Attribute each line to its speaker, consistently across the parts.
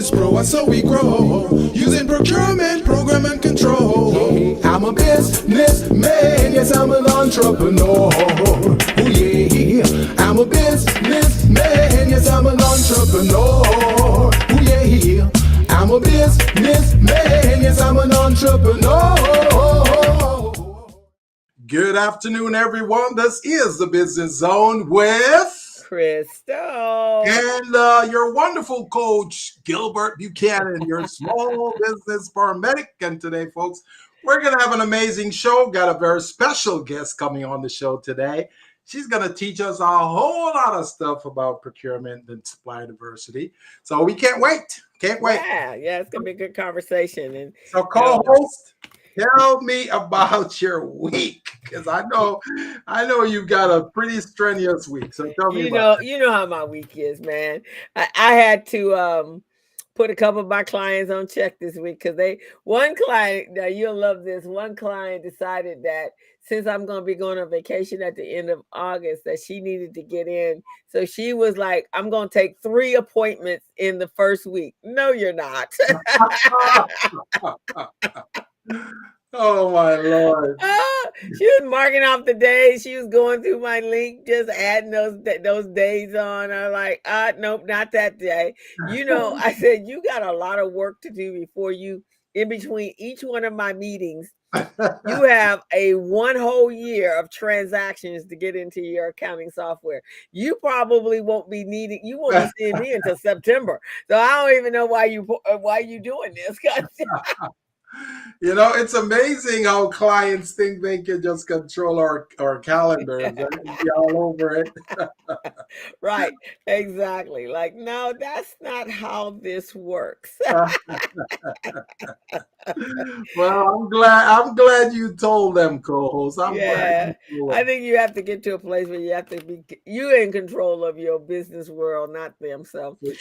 Speaker 1: business pro, and so we grow using procurement, program, and control. I'm a businessman, yes, I'm an entrepreneur. Oh yeah, I'm a businessman, yes, I'm an entrepreneur. Oh yeah, I'm a businessman, yes, I'm an entrepreneur. Good afternoon, everyone. This is the Business Zone with
Speaker 2: Crystal
Speaker 1: and your wonderful coach, Gilbert Buchanan, your small business paramedic. And today, folks, we're going to have an amazing show. Got a very special guest coming on the show today. She's going to teach us a whole lot of stuff about procurement and supplier diversity. So we can't wait. Can't wait.
Speaker 2: Yeah, it's going to be a good conversation. And
Speaker 1: so, co-host, tell me about your week, because I know you've got a pretty strenuous week. So tell me about it.
Speaker 2: You know how my week is, man. I had to put a couple of my clients on check this week because one client, now you'll love this. One client decided that since I'm going to be going on vacation at the end of August, that she needed to get in. So she was like, I'm going to take 3 appointments in the first week. No, you're not.
Speaker 1: Oh my Lord!
Speaker 2: She was marking off the days. She was going through my link, just adding those days on. I'm like, nope, not that day. I said you got a lot of work to do before you, in between each one of my meetings. You have a 1 whole year of transactions to get into your accounting software. You probably won't be seeing me until September. So I don't even know why you doing this.
Speaker 1: It's amazing how clients think they can just control our calendars and be all over it.
Speaker 2: Right, exactly. Like, no, that's not how this works.
Speaker 1: Well, I'm glad you told them, co-host. I'm glad you told them.
Speaker 2: I think you have to get to a place where you have to be in control of your business world, not them. So
Speaker 1: for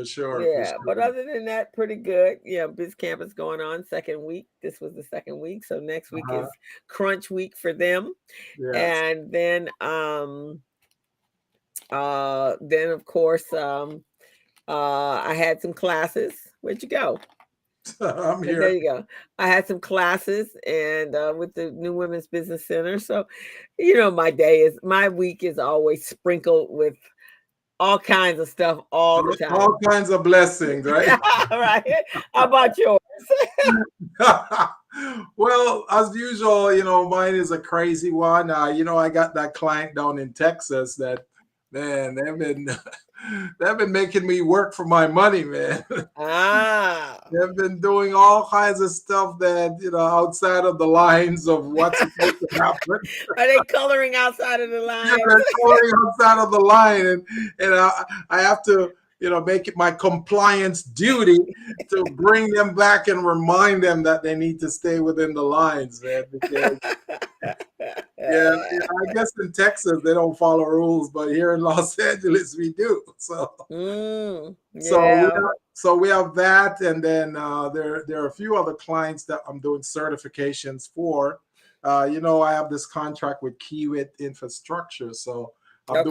Speaker 1: sure.
Speaker 2: Yeah, but other than that, pretty good. Yeah, Biz Camp is going on second week. This was the second week, so next week is crunch week for them.
Speaker 1: Yes.
Speaker 2: And then of course I had some classes. Where'd you go?
Speaker 1: I'm here.
Speaker 2: There you go. I had some classes and with the New Women's Business Center. So, my week is always sprinkled with all kinds of stuff all the time.
Speaker 1: All kinds of blessings, right?
Speaker 2: Right. How about yours?
Speaker 1: Well, as usual, mine is a crazy one. I got that client down in Texas that, man, they've been making me work for my money, man. They've been doing all kinds of stuff that, outside of the lines of what's supposed to happen.
Speaker 2: Are they coloring outside of the line?
Speaker 1: Yeah, they're coloring outside of the line. And I have to, make it my compliance duty to bring them back and remind them that they need to stay within the lines, man. Because, I guess in Texas they don't follow rules, but here in Los Angeles we do. So, so we have that, and then there are a few other clients that I'm doing certifications for. I have this contract with Kiewit Infrastructure, so I'm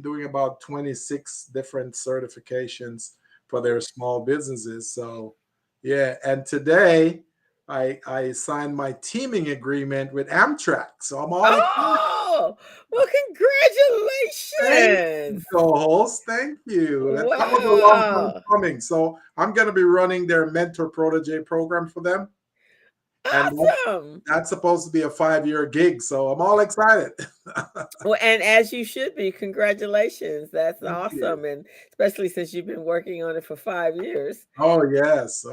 Speaker 1: doing about 26 different certifications for their small businesses. So, yeah, and today I signed my teaming agreement with Amtrak. So I'm all
Speaker 2: well, congratulations,
Speaker 1: co-host. Thank you. That was a long time coming. So I'm going to be running their mentor protege program for them.
Speaker 2: Awesome.
Speaker 1: And that's supposed to be a 5-year gig, so I'm all excited.
Speaker 2: Well, and as you should be. Congratulations. That's awesome. And especially since you've been working on it for 5 years.
Speaker 1: Oh, yes.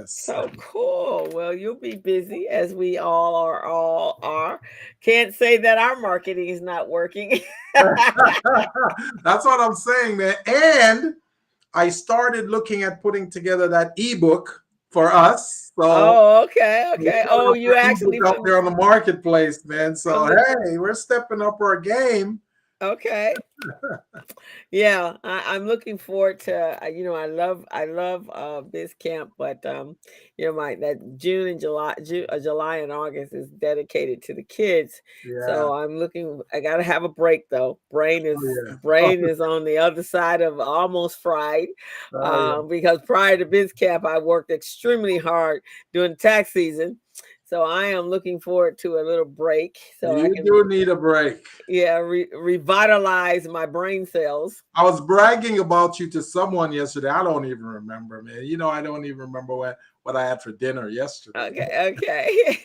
Speaker 2: So cool. Well, you'll be busy, as we all are. Can't say that our marketing is not working.
Speaker 1: That's what I'm saying, man. And I started looking at putting together that ebook for us. So,
Speaker 2: okay. Oh, you actually
Speaker 1: out there on the marketplace, man. So hey, we're stepping up our game.
Speaker 2: Okay. Yeah, I'm looking forward to. I love Biz Camp, but my that June and July and August is dedicated to the kids.
Speaker 1: Yeah.
Speaker 2: So I'm looking. I gotta have a break though. Brain
Speaker 1: Oh
Speaker 2: is
Speaker 1: yeah.
Speaker 2: brain is on the other side of almost fried,
Speaker 1: Oh yeah.
Speaker 2: because prior to Biz Camp, I worked extremely hard during tax season. So I am looking forward to a little break so I
Speaker 1: You
Speaker 2: can,
Speaker 1: do need a break.
Speaker 2: yeah, revitalize my brain cells.
Speaker 1: I was bragging about you to someone yesterday. I don't even remember, man. I don't even remember what I had for dinner yesterday.
Speaker 2: Okay, okay.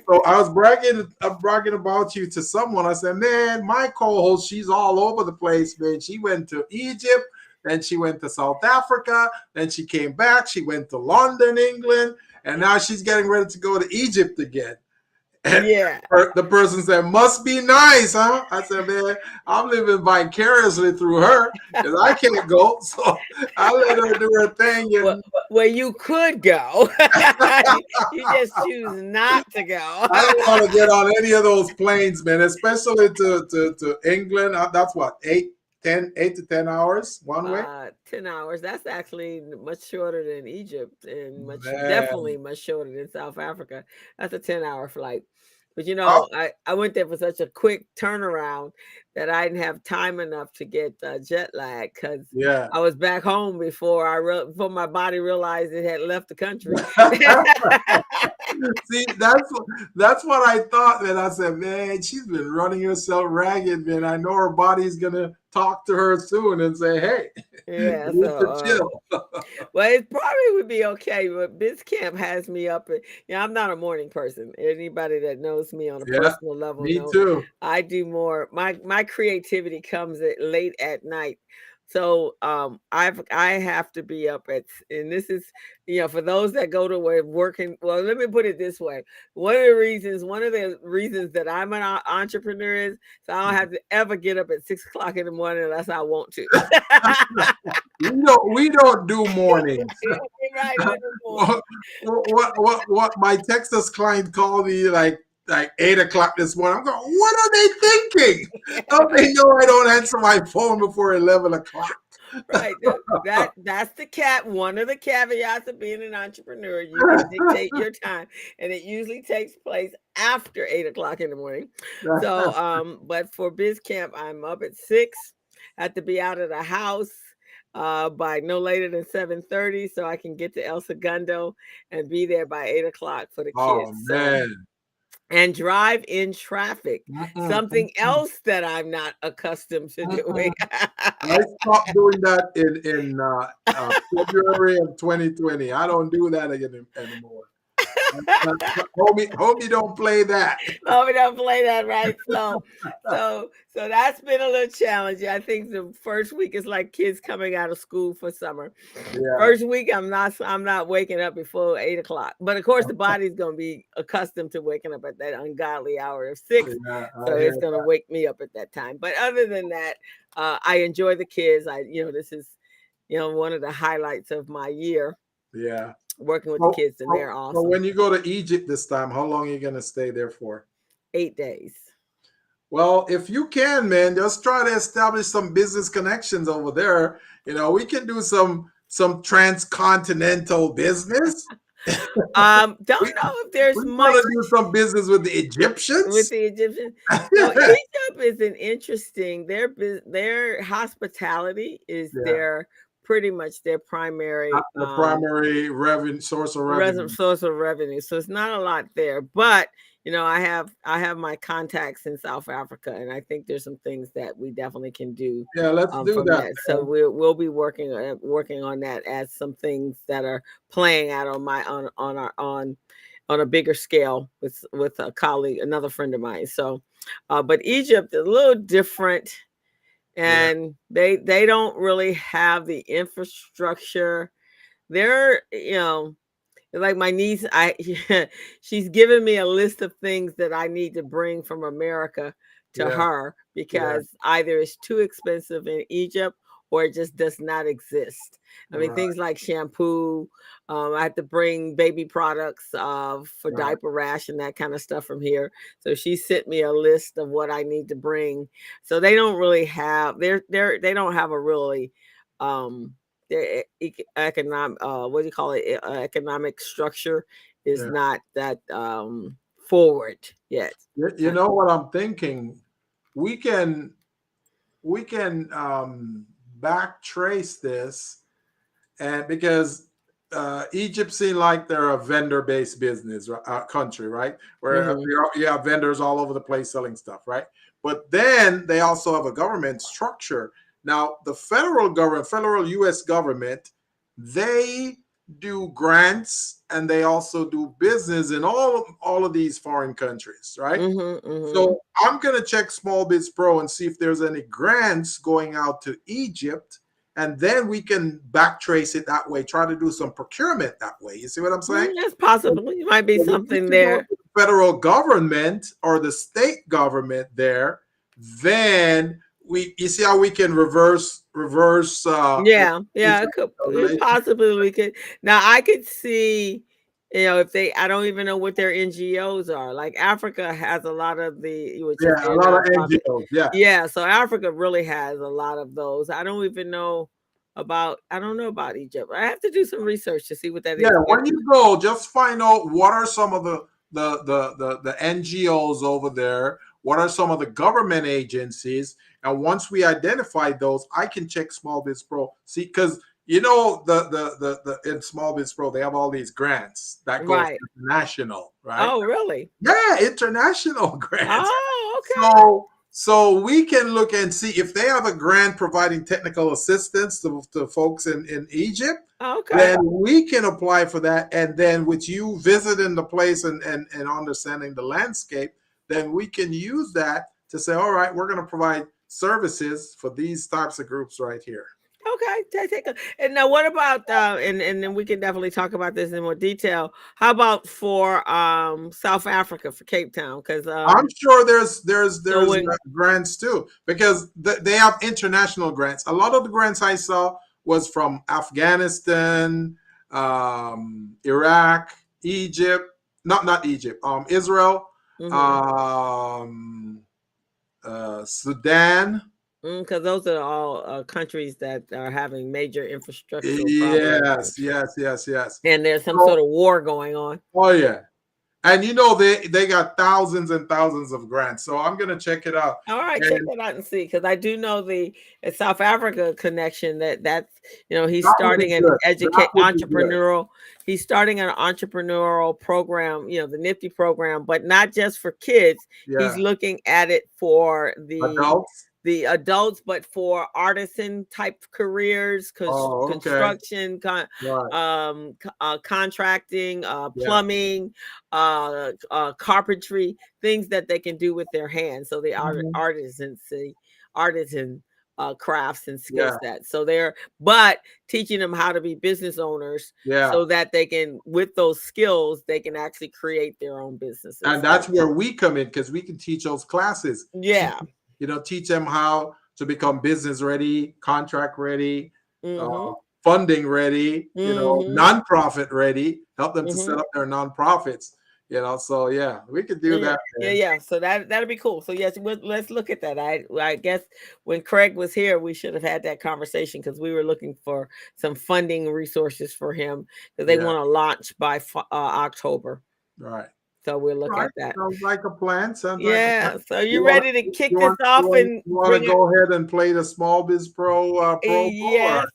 Speaker 1: So I'm bragging about you to someone. I said, man, my co-host, she's all over the place, man. She went to Egypt, then she went to South Africa, then she came back. She went to London, England, and now she's getting ready to go to Egypt again. And
Speaker 2: Yeah.
Speaker 1: the person said, must be nice, huh? I said, man, I'm living vicariously through her because I can't go. So I let her do her thing.
Speaker 2: Well,
Speaker 1: And
Speaker 2: well, you could go. You just choose not to go.
Speaker 1: I don't want to get on any of those planes, man, especially to England. That's what, 8 to 10 hours one way?
Speaker 2: 10 hours. That's actually much shorter than Egypt and
Speaker 1: Man.
Speaker 2: definitely much shorter than South Africa. That's a 10-hour flight. But
Speaker 1: Oh,
Speaker 2: I went there for such a quick turnaround that I didn't have time enough to get jet lag because
Speaker 1: yeah.
Speaker 2: I was back home before my body realized it had left the country.
Speaker 1: See, that's what I thought, man. I said, man, she's been running herself ragged, man. I know her body's gonna talk to her soon and say, hey,
Speaker 2: Yeah,
Speaker 1: you need to
Speaker 2: so
Speaker 1: chill.
Speaker 2: well, it probably would be okay, but Biz Camp has me up. I'm not a morning person. Anybody that knows me on a
Speaker 1: Yeah,
Speaker 2: personal level
Speaker 1: me
Speaker 2: know
Speaker 1: too.
Speaker 2: I do more. My creativity comes late at night. So I have to be up and this is for those that go to work working. Well, let me put it this way: one of the reasons that I'm an entrepreneur is so I don't have to ever get up at 6 o'clock in the morning unless I want to.
Speaker 1: We don't do mornings.
Speaker 2: Right in the morning.
Speaker 1: what my Texas client called me like 8 o'clock this morning. I'm going, what are they thinking? Don't they know I don't answer my phone before 11 o'clock?
Speaker 2: Right. That's one of the caveats of being an entrepreneur. You can dictate your time, and it usually takes place after 8 o'clock in the morning. So, but for Biz Camp, I'm up at 6. I have to be out of the house by no later than 7:30, so I can get to El Segundo and be there by 8 o'clock for the
Speaker 1: Oh
Speaker 2: kids. So
Speaker 1: man.
Speaker 2: and drive in traffic,
Speaker 1: Mm-mm,
Speaker 2: something
Speaker 1: mm-mm,
Speaker 2: else that I'm not accustomed to
Speaker 1: mm-mm.
Speaker 2: doing.
Speaker 1: I stopped doing that in February of 2020. I don't do that again anymore. Homie, don't play that.
Speaker 2: Oh, we don't play that right. So that's been a little challenging. I think the first week is like kids coming out of school for summer.
Speaker 1: Yeah,
Speaker 2: First week, I'm not waking up before 8 o'clock. But of course, the body's gonna be accustomed to waking up at that ungodly hour of 6,
Speaker 1: yeah,
Speaker 2: so
Speaker 1: I
Speaker 2: it's
Speaker 1: hear
Speaker 2: gonna wake me up at that time. But other than that, I enjoy the kids. This is one of the highlights of my year
Speaker 1: yeah.
Speaker 2: working with the
Speaker 1: So,
Speaker 2: kids, and
Speaker 1: so,
Speaker 2: they're
Speaker 1: so
Speaker 2: awesome.
Speaker 1: when you go to Egypt this time, how long are you gonna stay there for?
Speaker 2: 8 days.
Speaker 1: Well, if you can, man, just try to establish some business connections over there. We can do some transcontinental business.
Speaker 2: Don't
Speaker 1: we
Speaker 2: know if there's
Speaker 1: we want
Speaker 2: much
Speaker 1: to do some business with the
Speaker 2: with
Speaker 1: Egyptians.
Speaker 2: the Egyptians. So Egypt is an interesting. Their hospitality is
Speaker 1: Yeah,
Speaker 2: their pretty much their primary
Speaker 1: the primary revenue source of revenue.
Speaker 2: source of revenue. So it's not a lot there, but I have my contacts in South Africa, and I think there's some things that we definitely can do
Speaker 1: Yeah, let's do
Speaker 2: from
Speaker 1: that,
Speaker 2: that. So
Speaker 1: man.
Speaker 2: we'll be working on that as some things that are playing out on a bigger scale with a colleague, another friend of mine. So, but Egypt is a little different,
Speaker 1: Yeah,
Speaker 2: and they don't really have the infrastructure. They're like my niece, she's given me a list of things that I need to bring from America to
Speaker 1: yeah,
Speaker 2: her
Speaker 1: yeah,
Speaker 2: because either it's too expensive in Egypt or it just does not exist. I mean, things like shampoo. I have to bring baby products for diaper rash and that kind of stuff from here. So she sent me a list of what I need to bring. So they don't really have they don't have a really their economic what do you call it, economic structure is not that forward yet.
Speaker 1: You know what I'm thinking? We can back trace this, and because Egypt seems like they're a vendor-based business country, right? Where you have vendors all over the place selling stuff, right? But then they also have a government structure. Now, the federal government, federal U.S. government, they do grants and they also do business in all of these foreign countries, right? So I'm going to check Small Biz Pro and see if there's any grants going out to Egypt, and then we can backtrace it that way, try to do some procurement that way. You see what I'm saying?
Speaker 2: Yes, possibly. It might be something there.
Speaker 1: The federal government or the state government there, then you see how we can reverse
Speaker 2: it could possibly we could. Now I could see, if I don't even know what their NGOs are. Like Africa has a lot of
Speaker 1: a lot of NGOs.
Speaker 2: So Africa really has a lot of those. I don't know about Egypt. I have to do some research to see what that is.
Speaker 1: When you go, just find out what are some of the NGOs over there, what are some of the government agencies, and once we identify those, I can check Small Biz Pro. See, because the in Small Biz Pro they have all these grants that go international, right?
Speaker 2: Oh, really?
Speaker 1: Yeah, international grants.
Speaker 2: Oh, okay.
Speaker 1: So we can look and see if they have a grant providing technical assistance to folks in Egypt.
Speaker 2: Okay.
Speaker 1: Then we can apply for that. And then with you visiting the place and understanding the landscape, then we can use that to say, all right, we're going to provide services for these types of groups right here.
Speaker 2: Okay, and now what about and then we can definitely talk about this in more detail. How about for South Africa, for Cape Town? Because
Speaker 1: I'm sure there's grants too, because they have international grants. A lot of the grants I saw was from Afghanistan, Iraq, Egypt, not Egypt, Israel, Sudan.
Speaker 2: Because those are all countries that are having major infrastructural problems.
Speaker 1: Yes.
Speaker 2: And there's some sort of war going on.
Speaker 1: Oh, yeah. And they got thousands and thousands of grants. So I'm going to check it out.
Speaker 2: All right, check that out and see. Because I do know the South Africa connection that's, he's starting an entrepreneurial. He's starting an entrepreneurial program, the Nifty program, but not just for kids. Yeah. He's looking at it for the adults, but for artisan type careers, construction, contracting, plumbing, carpentry, things that they can do with their hands. So the artisan crafts and skill sets. So but teaching them how to be business owners, so that they can, with those skills, they can actually create their own businesses.
Speaker 1: And that's where we come in, because we can teach those classes.
Speaker 2: Yeah.
Speaker 1: Teach them how to become business ready, contract ready, funding ready, nonprofit ready, help them to set up their nonprofits, so yeah, we could do that.
Speaker 2: Yeah. So that'd be cool. So yes, let's look at that. I guess when Craig was here, we should have had that conversation, because we were looking for some funding resources for him, because they want to launch by October.
Speaker 1: Right.
Speaker 2: So we'll look at that.
Speaker 1: Sounds like a plan.
Speaker 2: So you ready to kick this off?
Speaker 1: You want to go ahead and play the Small Biz Pro
Speaker 2: Yes.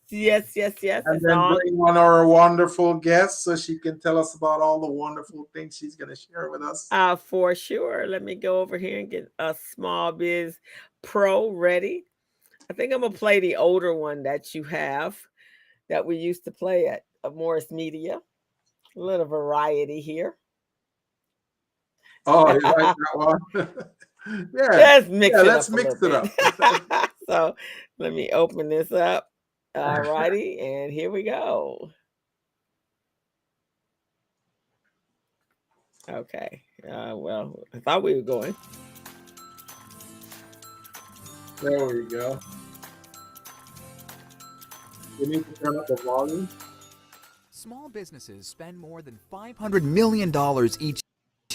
Speaker 1: And then bring on our wonderful guest so she can tell us about all the wonderful things she's going to share with us.
Speaker 2: For sure. Let me go over here and get a Small Biz Pro ready. I think I'm going to play the older one that you have, that we used to play at Morris Media. A little variety here.
Speaker 1: Oh, you like that one?
Speaker 2: Let's mix it
Speaker 1: up.
Speaker 2: So let me open this up. All righty, and here we go. Okay. Well, I thought we were going.
Speaker 1: There we go. You need to turn up the volume.
Speaker 3: Small businesses spend more than $500 million each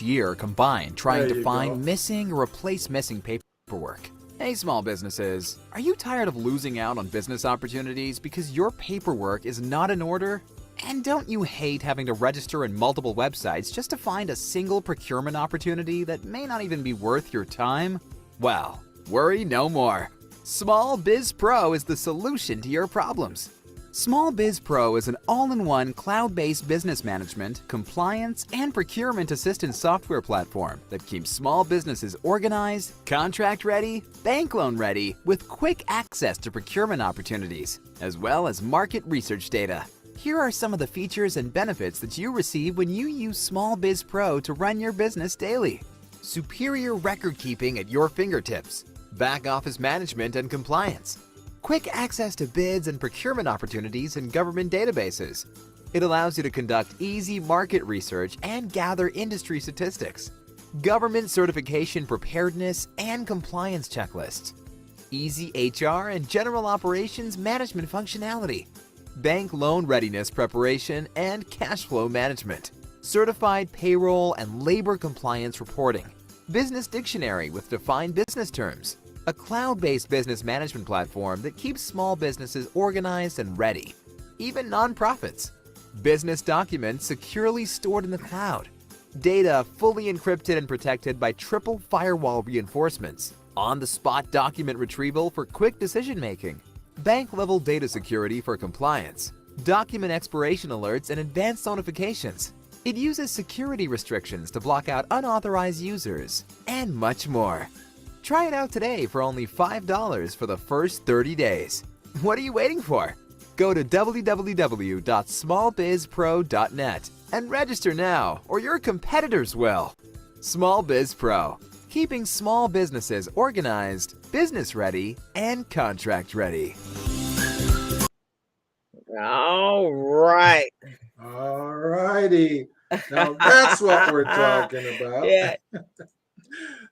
Speaker 3: year combined trying to find missing or replace missing paperwork. Hey small businesses, are you tired of losing out on business opportunities because your paperwork is not in order? And don't you hate having to register in multiple websites just to find a single procurement opportunity that may not even be worth your time? Well, worry no more. Small Biz Pro is the solution to your problems. Small Biz Pro is an all-in-one cloud-based business management, compliance, and procurement assistance software platform that keeps small businesses organized, contract-ready, bank loan-ready, with quick access to procurement opportunities, as well as market research data. Here are some of the features and benefits that you receive when you use Small Biz Pro to run your business daily. Superior record keeping at your fingertips, back office management and compliance, quick access to bids and procurement opportunities in government databases. It allows you to conduct easy market research and gather industry statistics. Government certification preparedness and compliance checklists. Easy HR and general operations management functionality. Bank loan readiness preparation and cash flow management. Certified payroll and labor compliance reporting. Business dictionary with defined business terms. A cloud-based business management platform that keeps small businesses organized and ready, even nonprofits. Business documents securely stored in the cloud. Data fully encrypted and protected by triple firewall reinforcements. On-the-spot document retrieval for quick decision-making. Bank-level data security for compliance. Document expiration alerts and advanced notifications. It uses security restrictions to block out unauthorized users, and much more. Try it out today for only $5 for the first 30 days. What are you waiting for? Go to www.smallbizpro.net and register now, or your competitors will. Small Biz Pro, keeping small businesses organized, business ready, and contract ready.
Speaker 2: All right.
Speaker 1: All righty. Now that's what we're talking about.
Speaker 2: Yeah.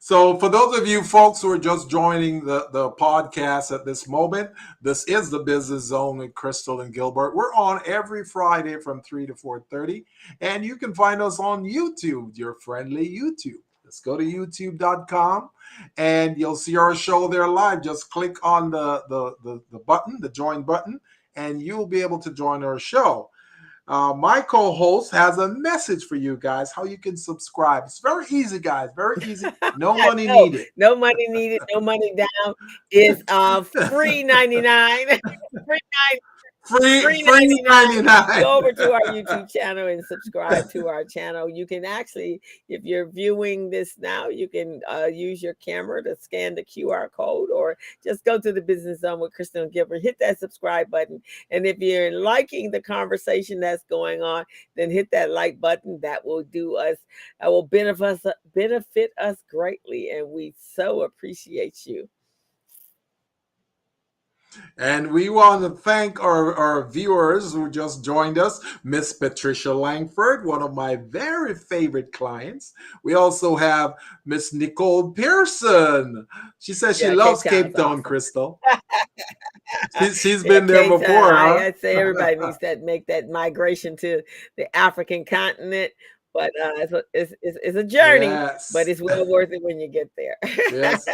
Speaker 1: So for those of you folks who are just joining the podcast at this moment, this is the Business Zone with Crystal and Gilbert. We're on every Friday from 3 to 4:30, and you can find us on YouTube, your friendly YouTube. Let's go to youtube.com and you'll see our show there live. Just click on the button, the join button, and you'll be able to join our show. My co-host has a message for you guys, how you can subscribe. It's very easy, guys. Very easy. No money needed.
Speaker 2: No money needed. No money down. It's free 99. Free 99. Go over to our YouTube channel and subscribe to our channel. You can actually, if you're viewing this now, you can use your camera to scan the QR code, or just go to the Business Zone with Crystal and Gilbert, hit that subscribe button. And if you're liking the conversation that's going on, then hit that like button. That will benefit us greatly. And we so appreciate you.
Speaker 1: And we want to thank our viewers who just joined us. Miss Patricia Langford, one of my very favorite clients. We also have Miss Nicole Pearson. She says she loves Cape Town, awesome. Crystal. She's been there Cape before. Huh?
Speaker 2: I'd say everybody needs to make that migration to the African continent. But it's a journey, but it's well worth it when you get there.
Speaker 1: Yes.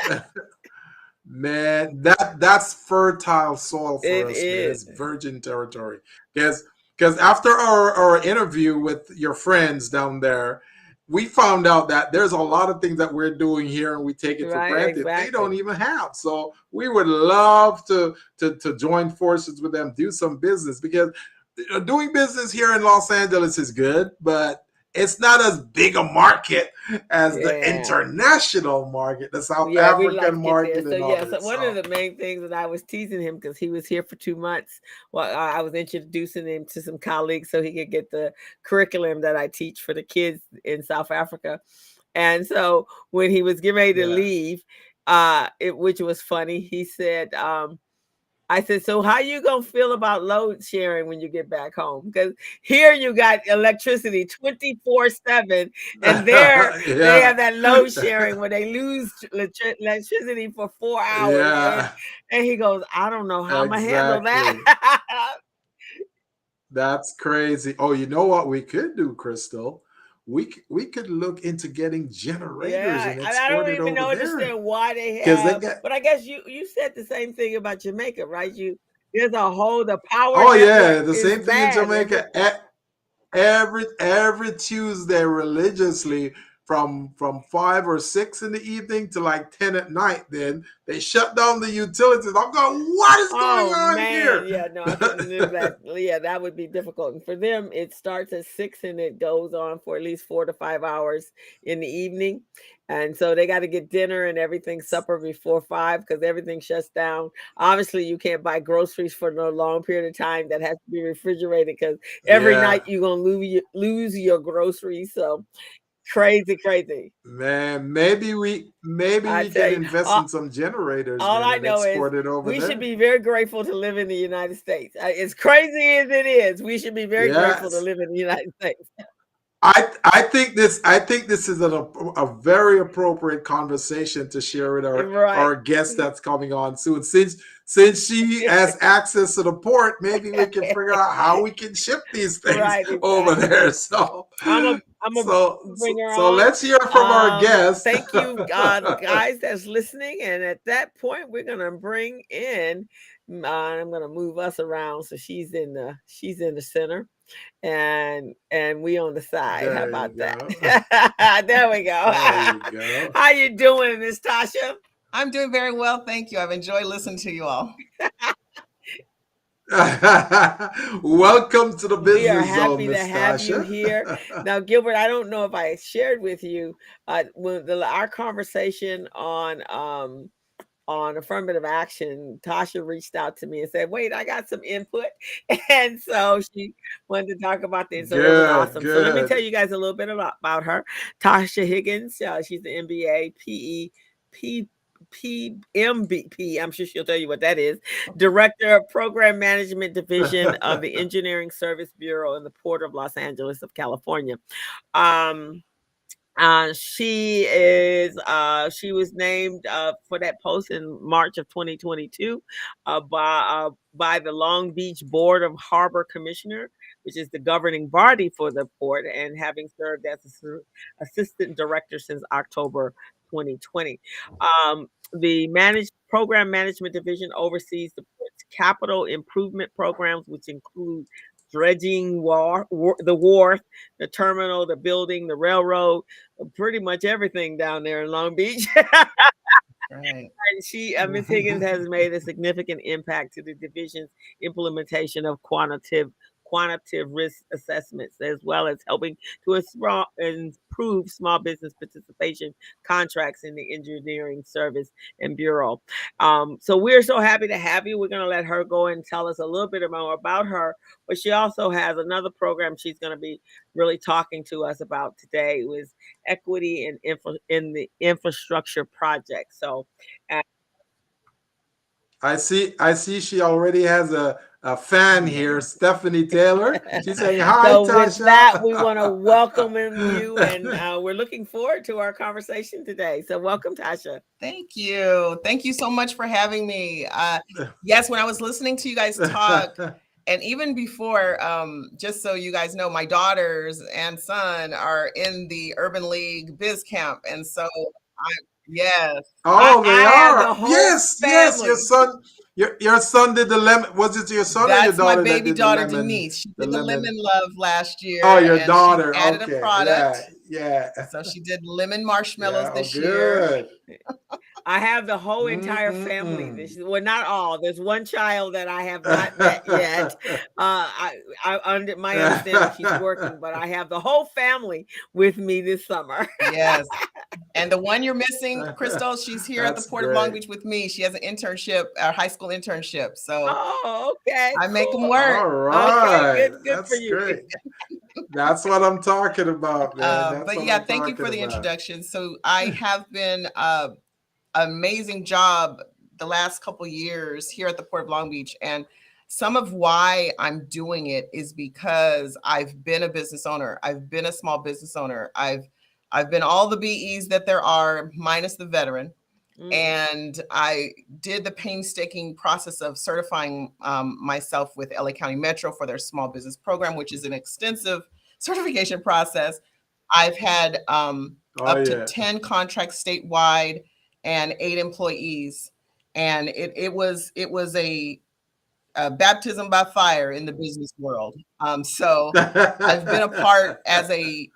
Speaker 1: Man, that's fertile soil for us. It's virgin territory. Because after our interview with your friends down there, we found out that there's a lot of things that we're doing here and we take it for granted. Exactly. They don't even have. So we would love to join forces with them, do some business, because doing business here in Los Angeles is good, but it's not as big a market as the international market, the South African market.
Speaker 2: So one of the main things that I was teasing him, because he was here for 2 months, I was introducing him to some colleagues so he could get the curriculum that I teach for the kids in South Africa. And so when he was getting ready to leave, which was funny, he said, I said, so how you going to feel about load sharing when you get back home? Because here you got electricity 24/7, and there they have that load sharing where they lose electricity for 4 hours. Yeah. And he goes, I don't know how I'm going to handle that.
Speaker 1: That's crazy. Oh, you know what we could do, Crystal? We could look into getting generators
Speaker 2: Yeah,
Speaker 1: and
Speaker 2: I
Speaker 1: export
Speaker 2: don't
Speaker 1: it
Speaker 2: even
Speaker 1: over there
Speaker 2: understand why they
Speaker 1: because they
Speaker 2: have,
Speaker 1: get.
Speaker 2: but I guess you said the same thing about Jamaica, right? There's a whole the power
Speaker 1: Oh yeah,
Speaker 2: network
Speaker 1: the
Speaker 2: is
Speaker 1: same thing in
Speaker 2: bad.
Speaker 1: Jamaica. Every Tuesday religiously from 5 or 6 in the evening to like 10 at night. Then they shut down the utilities. I'm going, what is going
Speaker 2: Oh
Speaker 1: on
Speaker 2: man,
Speaker 1: here?
Speaker 2: yeah, no, I couldn't live that. Yeah, that would be difficult. And for them, it starts at 6 and it goes on for at least 4 to 5 hours in the evening. And so they got to get dinner and everything, supper before 5 because everything shuts down. Obviously, you can't buy groceries for no long period of time. That has to be refrigerated because every
Speaker 1: Yeah,
Speaker 2: night you're gonna lose your groceries. So crazy, crazy.
Speaker 1: man. Maybe
Speaker 2: I
Speaker 1: we
Speaker 2: tell
Speaker 1: can
Speaker 2: you.
Speaker 1: invest in some generators
Speaker 2: All
Speaker 1: then
Speaker 2: I
Speaker 1: and
Speaker 2: know is
Speaker 1: export it over
Speaker 2: we should
Speaker 1: there.
Speaker 2: be very grateful to live in the United States. As crazy as it is, we should be very grateful to
Speaker 1: Yes.
Speaker 2: live in the United States.
Speaker 1: I think this is a very appropriate conversation to share with
Speaker 2: Right.
Speaker 1: our guest that's coming on soon. Since she has access to the port, maybe we can figure out how we can ship these things
Speaker 2: Right,
Speaker 1: over
Speaker 2: exactly.
Speaker 1: there. So
Speaker 2: I'm a
Speaker 1: so
Speaker 2: bring
Speaker 1: so,
Speaker 2: her
Speaker 1: so
Speaker 2: on.
Speaker 1: let's hear from our guest.
Speaker 2: Thank you, guys that's listening. And at that point, we're gonna bring in. I'm gonna move us around so she's in the center. And we on the side. How
Speaker 1: There you
Speaker 2: about
Speaker 1: go.
Speaker 2: that? There we go.
Speaker 1: There you go.
Speaker 2: How you doing, Miss Tasha?
Speaker 4: I'm doing very well, thank you. I've enjoyed listening to you all.
Speaker 1: Welcome to the
Speaker 2: We are
Speaker 1: business zone,
Speaker 2: happy to
Speaker 1: Miss
Speaker 2: have you
Speaker 1: Tasha.
Speaker 2: here. Now, Gilbert, I don't know if I shared with you our conversation on affirmative action. Tasha reached out to me and said, "Wait, I got some input," and so she wanted to talk about this. So it was
Speaker 1: Good,
Speaker 2: awesome. So let me tell
Speaker 1: good.
Speaker 2: you guys a little bit about her. Tasha Higgins. She's the MBA, PMBP. I'm sure she'll tell you what that is. Director of Program Management Division of the Engineering Service Bureau in the Port of Los Angeles of California. Um, she was named for that post in March of 2022 by the Long Beach Board of Harbor Commissioner, which is the governing body for the port, and having served as assistant director since October 2020. The managed program management division oversees the port's capital improvement programs, which include dredging, the wharf, the terminal, the building, the railroad, pretty much everything down there in Long Beach.
Speaker 4: Right.
Speaker 2: And Ms. Higgins has made a significant impact to the division's implementation of quantitative risk assessments, as well as helping to improve small business participation contracts in the engineering service and bureau. So we're so happy to have you. We're going to let her go and tell us a little bit more about her, but she also has another program she's going to be really talking to us about today. It was equity and in the infrastructure project. So
Speaker 1: I see she already has a fan here, Stephanie Taylor. She's saying, hi,
Speaker 2: so with that, we want to welcome you, and
Speaker 1: Tasha.
Speaker 2: we're looking forward to our conversation today. So welcome, Tasha.
Speaker 4: Thank you. Thank you so much for having me. Yes, when I was listening to you guys talk, and even before, just so you guys know, my daughters and son are in the Urban League Biz Camp. And so yes.
Speaker 1: Oh, they
Speaker 2: I have the
Speaker 1: are.
Speaker 2: whole
Speaker 1: Yes. Your
Speaker 2: family.
Speaker 1: son, your son did the lemon. Was it your son or your
Speaker 4: That's my
Speaker 1: daughter that
Speaker 4: baby
Speaker 1: did the
Speaker 4: daughter,
Speaker 1: lemon?
Speaker 4: Denise. She
Speaker 1: The
Speaker 4: did the
Speaker 1: lemon.
Speaker 4: Lemon Love last
Speaker 1: Oh,
Speaker 4: year,
Speaker 1: your
Speaker 4: and she's
Speaker 1: daughter.
Speaker 4: added a
Speaker 1: Okay.
Speaker 4: product.
Speaker 1: Yeah.
Speaker 4: So she did lemon marshmallows
Speaker 1: Yeah. Oh,
Speaker 4: this year.
Speaker 1: good.
Speaker 2: I have the whole entire family. Well, not all. There's one child that I have not met yet. Under my understanding, she's working, but I have the whole family with me this summer.
Speaker 4: Yes. And the one you're missing, Crystal, she's here at the
Speaker 1: That's
Speaker 4: Port of Long
Speaker 1: great.
Speaker 4: Beach with me. She has an internship, a high school internship. So
Speaker 2: Oh, okay,
Speaker 4: I make them
Speaker 2: cool.
Speaker 4: work.
Speaker 1: All
Speaker 2: Okay,
Speaker 1: right.
Speaker 2: good for
Speaker 1: That's
Speaker 2: you.
Speaker 1: great. That's what I'm talking about, man. That's
Speaker 4: But
Speaker 1: what
Speaker 4: yeah,
Speaker 1: I'm
Speaker 4: thank you
Speaker 1: talking
Speaker 4: for the
Speaker 1: about.
Speaker 4: introduction. So I have been amazing job the last couple years here at the Port of Long Beach. And some of why I'm doing it is because I've been a business owner. I've been a small business owner. I've been all the BEs that there are, minus the veteran. And I did the painstaking process of certifying myself with LA County Metro for their small business program, which is an extensive certification process. I've had up to 10 contracts statewide and 8 employees. And it was a baptism by fire in the business world. So I've been a part as a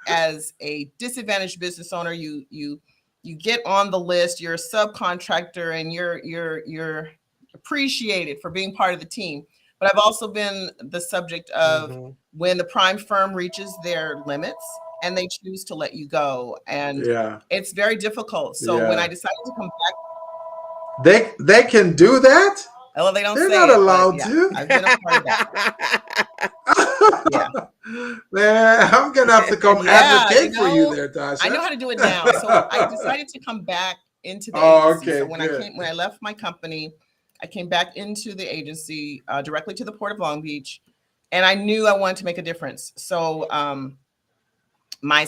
Speaker 4: disadvantaged business owner. You get on the list, you're a subcontractor, and you're appreciated for being part of the team. But I've also been the subject of when the prime firm reaches their limits and they choose to let you go. And it's very difficult. So when I decided to come
Speaker 1: back, they can do that?
Speaker 4: Well, they don't
Speaker 1: They're
Speaker 4: say
Speaker 1: not
Speaker 4: it,
Speaker 1: allowed
Speaker 4: but
Speaker 1: to.
Speaker 4: I've been a part of that.
Speaker 1: Man, I'm gonna have to come advocate for you there, Tasha.
Speaker 4: I know how to do it now. So I decided to come back into the agency. So when I left my company, I came back into the agency directly to the Port of Long Beach, and I knew I wanted to make a difference. So my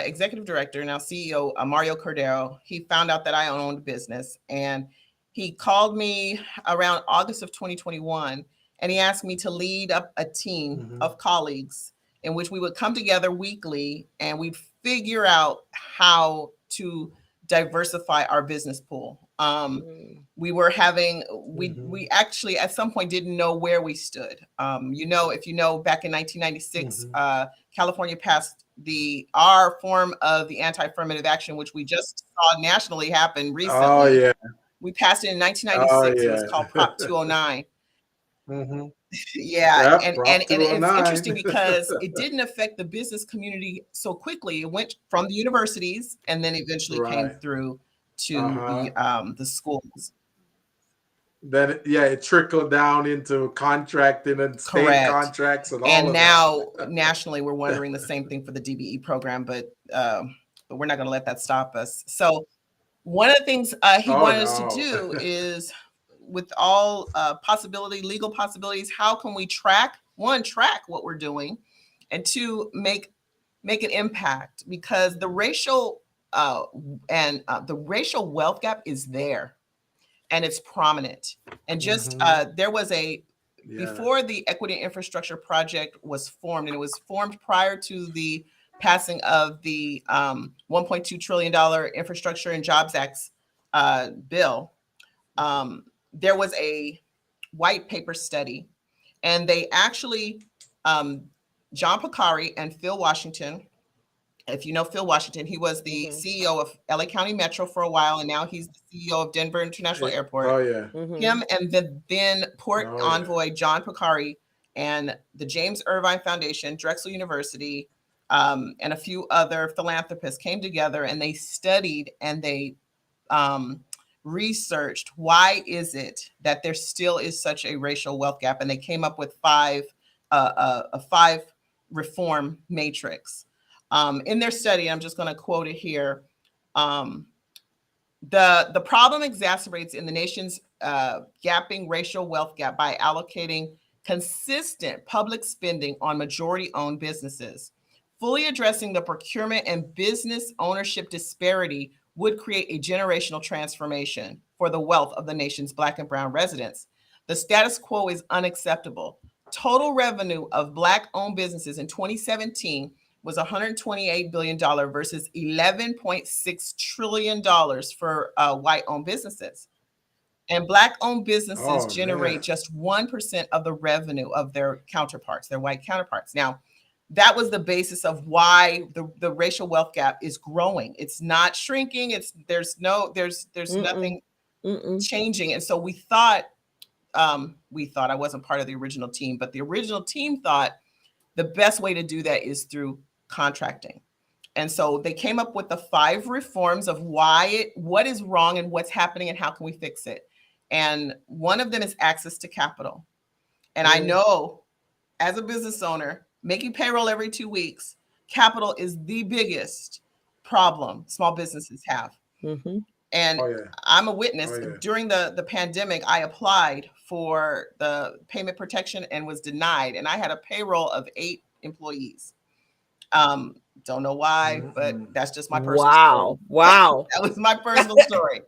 Speaker 4: executive director, now CEO, Mario Cordero, he found out that I owned a business, and he called me around August of 2021, and he asked me to lead up a team of colleagues in which we would come together weekly and we'd figure out how to diversify our business pool. We were having, we actually at some point didn't know where we stood. If you know, back in 1996, California passed our form of the anti-affirmative action, which we just saw nationally happen recently. We passed it in 1996. It was called Prop 209. And it's interesting because it didn't affect the business community so quickly. It went from the universities and then eventually came through to the schools.
Speaker 1: Then it trickled down into contracting and state contracts and all of that.
Speaker 4: And now nationally, we're wondering the same thing for the DBE program, but we're not going to let that stop us. So one of the things he wanted us to do is, with all legal possibilities, how can we track what we're doing, and 2, make an impact, because the racial the racial wealth gap is there, and it's prominent. And just there was before the Equity Infrastructure Project was formed, and it was formed prior to the passing of the $1.2 trillion Infrastructure and Jobs Act bill. There was a white paper study, and they actually, John Picari and Phil Washington, if you know Phil Washington, he was the CEO of LA County Metro for a while, and now he's the CEO of Denver International Airport. Him and the then port envoy, John Picari, and the James Irvine Foundation, Drexel University, and a few other philanthropists came together, and they studied and they researched why is it that there still is such a racial wealth gap, and they came up with a 5 reform matrix. In their study, I'm just going to quote it here. The problem exacerbates in the nation's gapping racial wealth gap by allocating consistent public spending on majority-owned businesses. Fully addressing the procurement and business ownership disparity would create a generational transformation for the wealth of the nation's Black and brown residents. The status quo is unacceptable. Total revenue of Black-owned businesses in 2017 was $128 billion versus $11.6 trillion for white-owned businesses. And Black-owned businesses generate just 1% of the revenue of their counterparts, their white counterparts. Now, that was the basis of why the racial wealth gap is growing. It's not shrinking. There's nothing changing. And so we thought, I wasn't part of the original team, but the original team thought the best way to do that is through contracting. And so they came up with the 5 reforms of what is wrong and what's happening and how can we fix it. And one of them is access to capital. And I know, as a business owner, making payroll every 2 weeks, capital is the biggest problem small businesses have. And I'm a witness. During the pandemic, I applied for the payment protection and was denied. And I had a payroll of 8 employees. Don't know why, but that's just my personal story.
Speaker 2: Wow.
Speaker 4: That was my personal story.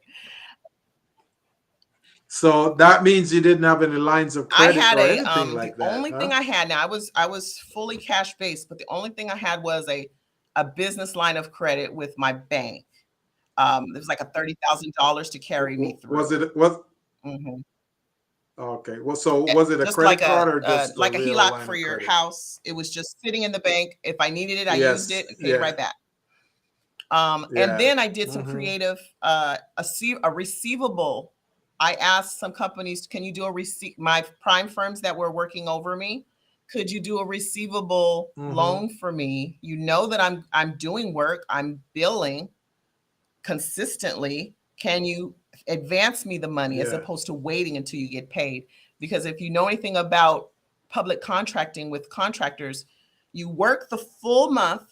Speaker 1: So that means you didn't have any lines of
Speaker 4: I
Speaker 1: credit
Speaker 4: had
Speaker 1: or
Speaker 4: a
Speaker 1: anything like
Speaker 4: the
Speaker 1: that.
Speaker 4: only thing I had, now I was fully cash based, but the only thing I had was a business line of credit with my bank. It was like a $30,000 to carry me through.
Speaker 1: Was it
Speaker 4: Mhm.
Speaker 1: okay? Well, so was it a
Speaker 4: just
Speaker 1: credit
Speaker 4: like
Speaker 1: card or just
Speaker 4: like a
Speaker 1: real
Speaker 4: HELOC
Speaker 1: line
Speaker 4: for
Speaker 1: of
Speaker 4: your
Speaker 1: credit?
Speaker 4: house? It was just sitting in the bank. If I needed it, I used it and paid right back. And
Speaker 1: Yeah.
Speaker 4: then I did some creative, a receivable. I asked some companies, can you do a receipt? My prime firms that were working over me, could you do a receivable loan for me? You know that I'm doing work, I'm billing consistently. Can you advance me the money as opposed to waiting until you get paid? Because if you know anything about public contracting with contractors, you work the full month,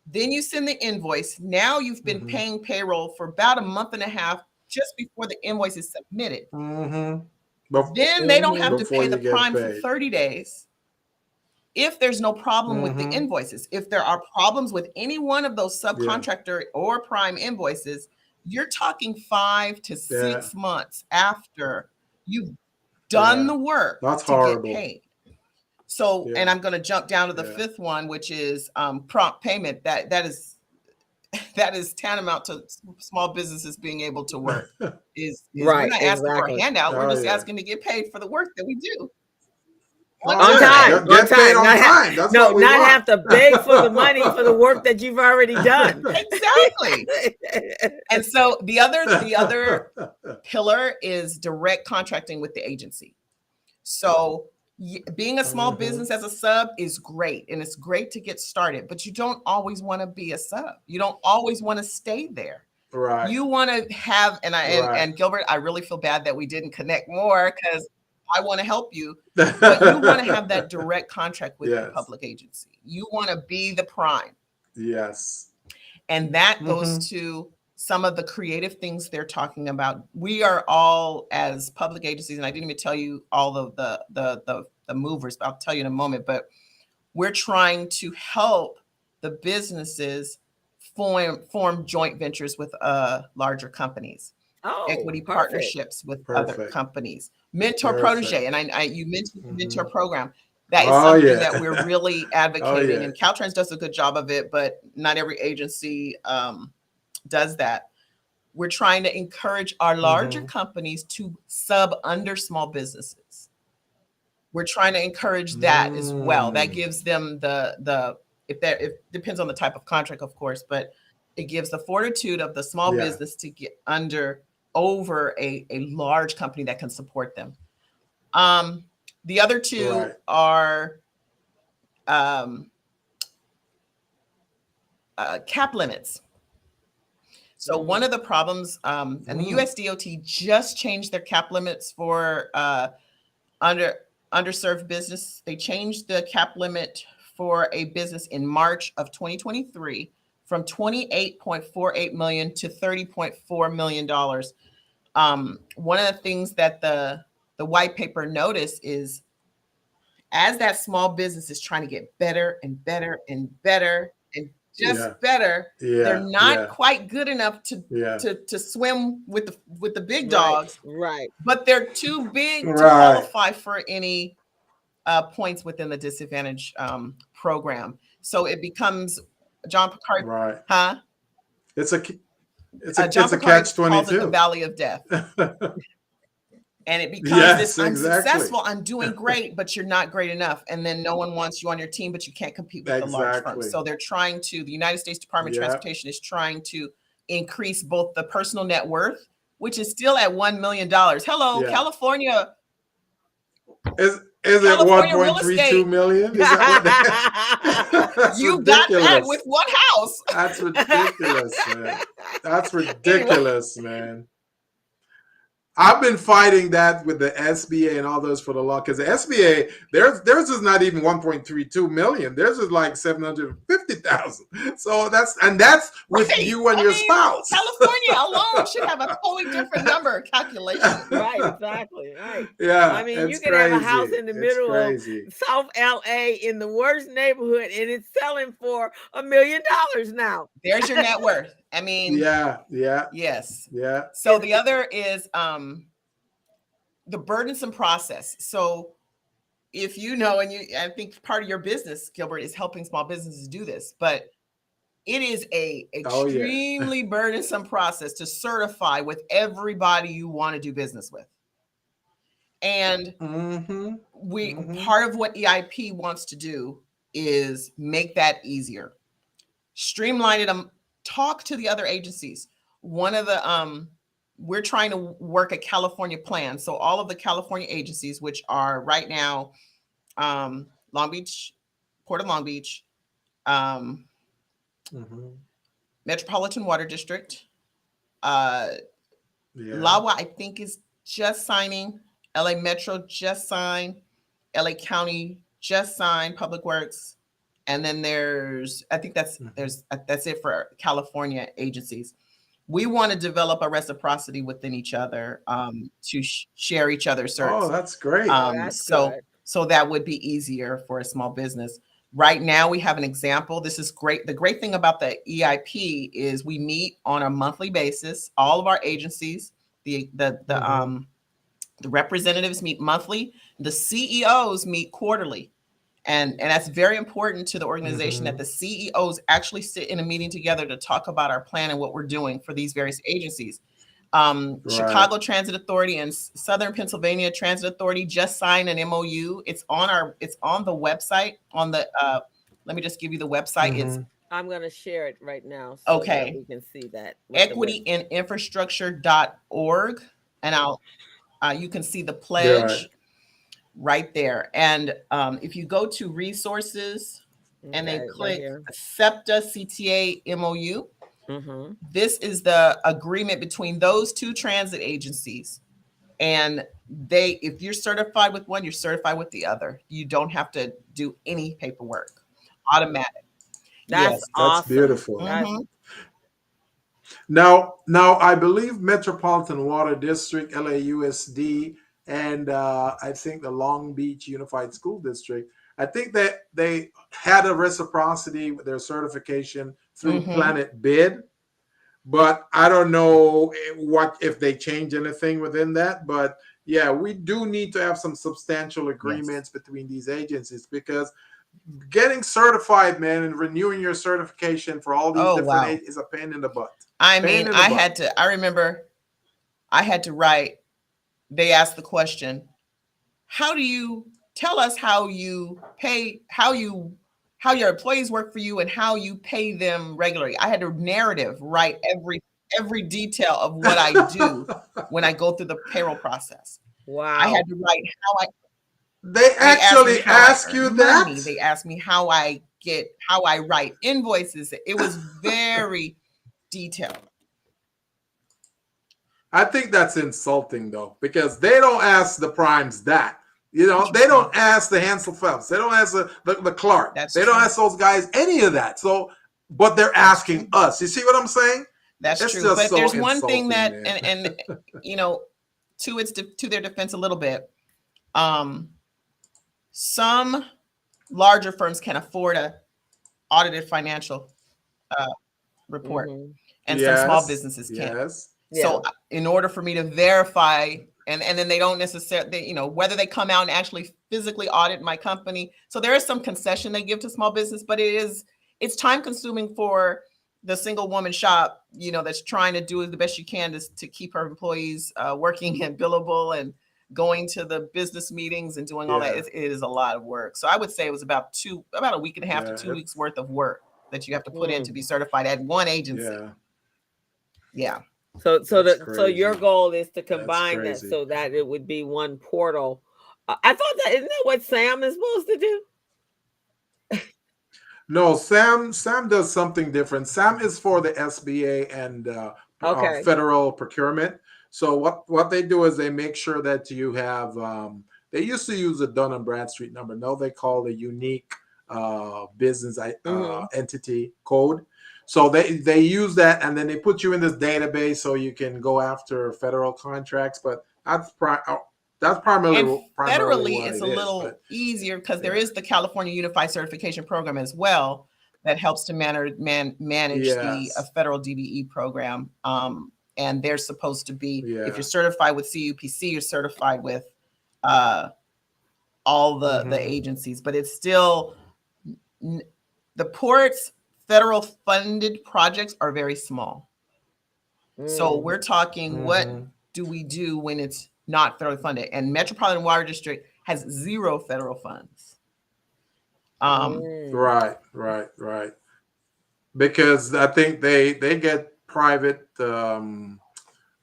Speaker 4: then you send the invoice. Now you've been paying payroll for about a month and a half just before the invoice is submitted. Then they don't have to pay the prime for 30 days. If there's no problem with the invoices, if there are problems with any one of those subcontractor or prime invoices, you're talking 5 to 6 months after you've done the work to get paid. So, and I'm going to jump down to the fifth one, which is prompt payment. That is tantamount to small businesses being able to work. Is we're not asking for a handout. We're just asking to get paid for the work that we do.
Speaker 2: On time.
Speaker 1: Get paid on time. That's what we want.
Speaker 2: Have to beg for the money for the work that you've already done.
Speaker 4: Exactly. And so the other pillar is direct contracting with the agency. So being a small business as a sub is great, and it's great to get started, but you don't always want to be a sub. You don't always want to stay there.
Speaker 1: Right.
Speaker 4: You want to have, and Gilbert, I really feel bad that we didn't connect more, because I want to help you, but you want to have that direct contract with the public agency. You want to be the prime.
Speaker 1: Yes.
Speaker 4: And that goes to some of the creative things they're talking about. We are all, as public agencies, and I didn't even tell you all of the movers, but I'll tell you in a moment, but we're trying to help the businesses form joint ventures with larger companies. Equity partnerships with other companies, mentor protege. And you mentioned the mentor program. That is something that we're really advocating, and Caltrans does a good job of it, but not every agency does that. We're trying to encourage our larger companies to sub under small businesses. We're trying to encourage that as well. That gives them it depends on the type of contract, of course, but it gives the fortitude of the small business to get over a large company that can support them. The other two are cap limits. So one of the problems, and the USDOT just changed their cap limits for underserved business. They changed the cap limit for a business in March of 2023 from $28.48 million to $30.4 million. One of the things that the white paper noticed is, as that small business is trying to get better and better and better and just better, they're not quite good enough to swim with the big dogs, but they're too big to qualify for any points within the disadvantage program. So it becomes John Picard,
Speaker 1: It's a
Speaker 4: Picard
Speaker 1: catch-22.
Speaker 4: calls it the valley of death. And it becomes I'm successful, I'm doing great, but you're not great enough. And then no one wants you on your team, but you can't compete with the large firms. So they're trying to, the United States Department of Transportation is trying to increase both the personal net worth, which is still at $1 million. Hello, California.
Speaker 1: Is it 1.32 million? Is that what
Speaker 4: you got that with one house?
Speaker 1: That's ridiculous, man. That's ridiculous, man. I've been fighting that with the SBA and all those for the law, because the SBA, theirs is not even 1.32 million. Theirs is like 750,000. So that's with you and your spouse.
Speaker 4: California alone should have a totally different number calculation.
Speaker 2: Right, exactly. Right.
Speaker 1: Yeah.
Speaker 2: I mean, you can have a house in the middle of South LA in the worst neighborhood, and it's selling for $1 million now.
Speaker 4: There's your net worth. I mean,
Speaker 1: yes.
Speaker 4: So the other is the burdensome process. So if you know, and I think part of your business, Gilbert, is helping small businesses do this, but it is a extremely burdensome process to certify with everybody you want to do business with. And part of what EIP wants to do is make that easier, streamline it, talk to the other agencies. One of the we're trying to work a California plan. So all of the California agencies, which are right now Long Beach, Port of Long Beach, Metropolitan Water District, LAWA, I think, is just signing. LA Metro just signed. LA County just signed. Public Works, and then there's that's it for California agencies. We want to develop a reciprocity within each other to share each other's certs.
Speaker 1: Oh, that's great.
Speaker 4: So that would be easier for a small business. Right now, we have an example. This is great. The great thing about the EIP is we meet on a monthly basis. All of our agencies, the representatives meet monthly. The CEOs meet quarterly. And that's very important to the organization that the CEOs actually sit in a meeting together to talk about our plan and what we're doing for these various agencies. Chicago Transit Authority and Southern Pennsylvania Transit Authority just signed an MOU. It's on the website on the, let me just give you the website.
Speaker 2: I'm going to share it right now. So that we can see that.
Speaker 4: equityandinfrastructure.org. And you can see the pledge right there. And if you go to resources and then click SEPTA CTA MOU, this is the agreement between those two transit agencies. And if you're certified with one, you're certified with the other. You don't have to do any paperwork. Automatic.
Speaker 2: That's awesome.
Speaker 1: That's beautiful. Now, I believe Metropolitan Water District, LAUSD, and I think the Long Beach Unified School District, I think that they had a reciprocity with their certification through Planet Bid, but I don't know if they change anything within that. But yeah, we do need to have some substantial agreements between these agencies, because getting certified, man, and renewing your certification for all these different is a pain in the butt.
Speaker 4: I mean, I remember I had to write, they asked the question, how do you tell us how you pay, how your employees work for you and how you pay them regularly? I had to write every detail of what I do when I go through the payroll process.
Speaker 2: Wow.
Speaker 4: I had to write how
Speaker 1: They actually ask you that?
Speaker 4: Money. They asked me how I write invoices. It was very detailed.
Speaker 1: I think that's insulting, though, because they don't ask the primes that. You know, they don't ask the Hansel Phelps. They don't ask the Clark. They don't ask those guys any of that. So, but they're asking us. You see what I'm saying?
Speaker 4: That's true. But there's one thing that, and you know, to their defense a little bit, some larger firms can afford a audited financial report, and some small businesses can't. So in order for me to verify, and then they don't necessarily, you know, whether they come out and actually physically audit my company. So there is some concession they give to small business, but it's time consuming for the single woman shop, you know, that's trying to do the best you can to keep her employees working and billable and going to the business meetings and doing all that. It is a lot of work. So I would say it was about a week and a half to 2 weeks worth of work that you have to put in to be certified at one agency. Yeah.
Speaker 2: So your goal is to combine that so that it would be one portal. I thought isn't that what Sam is supposed to do?
Speaker 1: No, Sam does something different. Sam is for the SBA and federal procurement. So what they do is they make sure that you have. They used to use a Dun and Bradstreet number. Now they call the unique business entity code. So they use that, and then they put you in this database so you can go after federal contracts. But that's primarily
Speaker 4: federally, it's a little easier because there is the California Unified Certification Program as well that helps to manage the federal DBE program. and they're supposed to be,
Speaker 1: Yeah.
Speaker 4: if you're certified with CUPC, you're certified with all the agencies, but it's still, the port's federal funded projects are very small. So we're talking, what do we do when it's not federally funded? And Metropolitan Water District has 0 federal funds.
Speaker 1: Right. Because I think they get private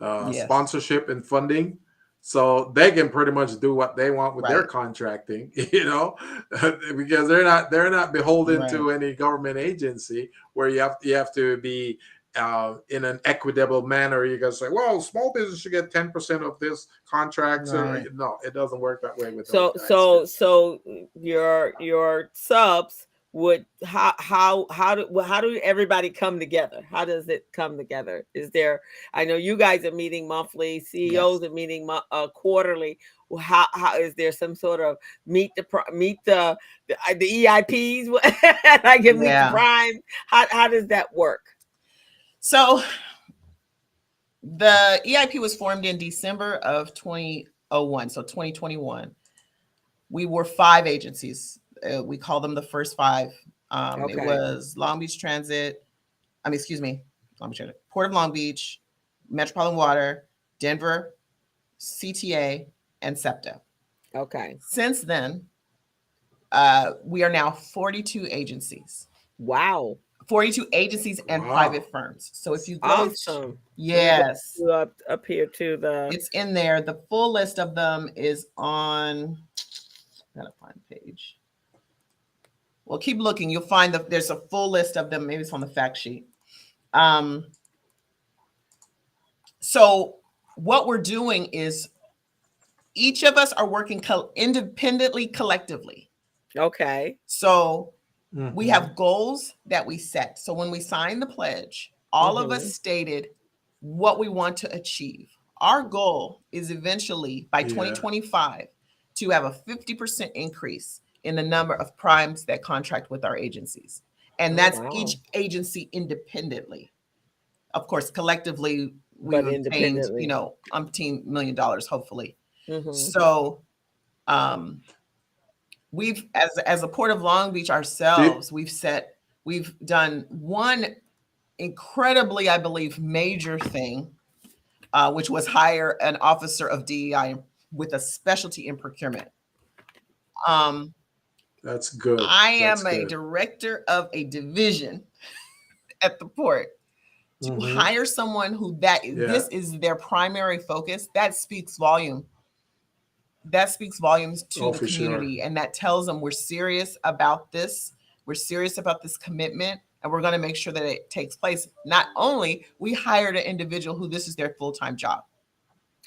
Speaker 1: sponsorship and funding, so they can pretty much do what they want with their contracting, because they're not beholden to any government agency where you have to be in an equitable manner. You guys say, well, small business should get 10% of this contract. No, it doesn't work that way with those guys.
Speaker 2: So your subs would, how do everybody come together? How does it come together? Is there, I know you guys are meeting monthly, CEOs are meeting quarterly. How is there some sort of meet the EIPs like meet the prime? How does that work?
Speaker 4: So the EIP was formed in December of 2001, so 2021. We were 5 agencies. We call them the first 5. It was Long Beach Transit, Long Beach Transit, Port of Long Beach, Metropolitan Water, Denver, CTA, and SEPTA.
Speaker 2: Okay.
Speaker 4: Since then, we are now 42 agencies.
Speaker 2: Wow.
Speaker 4: 42 agencies and private firms. So if you go,
Speaker 2: yes, up here to the,
Speaker 4: it's in there. The full list of them is on, gotta find the page. Well, keep looking. You'll find there's a full list of them. Maybe it's on the fact sheet. So what we're doing is each of us are working independently, collectively.
Speaker 2: Okay.
Speaker 4: So we have goals that we set. So when we signed the pledge, all of us stated what we want to achieve. Our goal is eventually by 2025 to have a 50% increase in the number of primes that contract with our agencies. And that's each agency independently. Of course, collectively, we've obtained, umpteen $1 million, hopefully. So we've, as a Port of Long Beach ourselves, we've done one incredibly, I believe, major thing, which was hire an officer of DEI with a specialty in procurement.
Speaker 1: That's good.
Speaker 4: I am a director of a division at the port. To hire someone who this is their primary focus, that speaks volume. That speaks volumes to the community, and that tells them we're serious about this. We're serious about this commitment, and we're going to make sure that it takes place. Not only we hired an individual who this is their full-time job.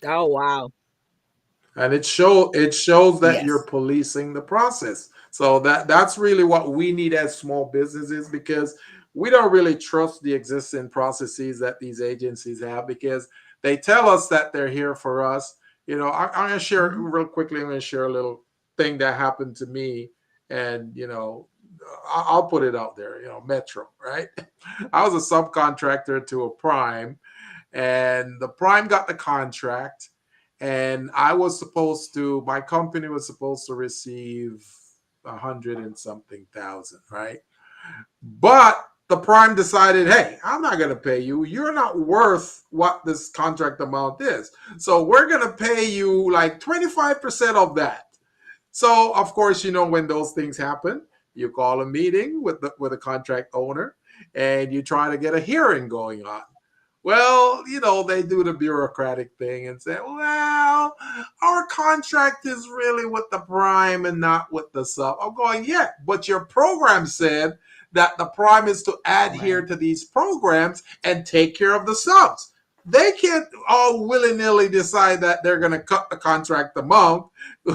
Speaker 2: Oh, wow.
Speaker 1: And it shows that you're policing the process. So that's really what we need as small businesses, because we don't really trust the existing processes that these agencies have, because they tell us that they're here for us. I'm going to share real quickly. I'm going to share a little thing that happened to me, and I'll put it out there. Metro, right? I was a subcontractor to a prime, and the prime got the contract, and my company was supposed to receive 100 and something thousand, right? But the prime decided, hey, I'm not going to pay you. You're not worth what this contract amount is. So we're going to pay you like 25% of that. So, of course, when those things happen, you call a meeting with the contract owner, and you try to get a hearing going on. Well, they do the bureaucratic thing and say, well, our contract is really with the prime and not with the sub. I'm going, yeah, but your program said that the prime is to adhere to these programs and take care of the subs. They can't all willy-nilly decide that they're going to cut the contract amount,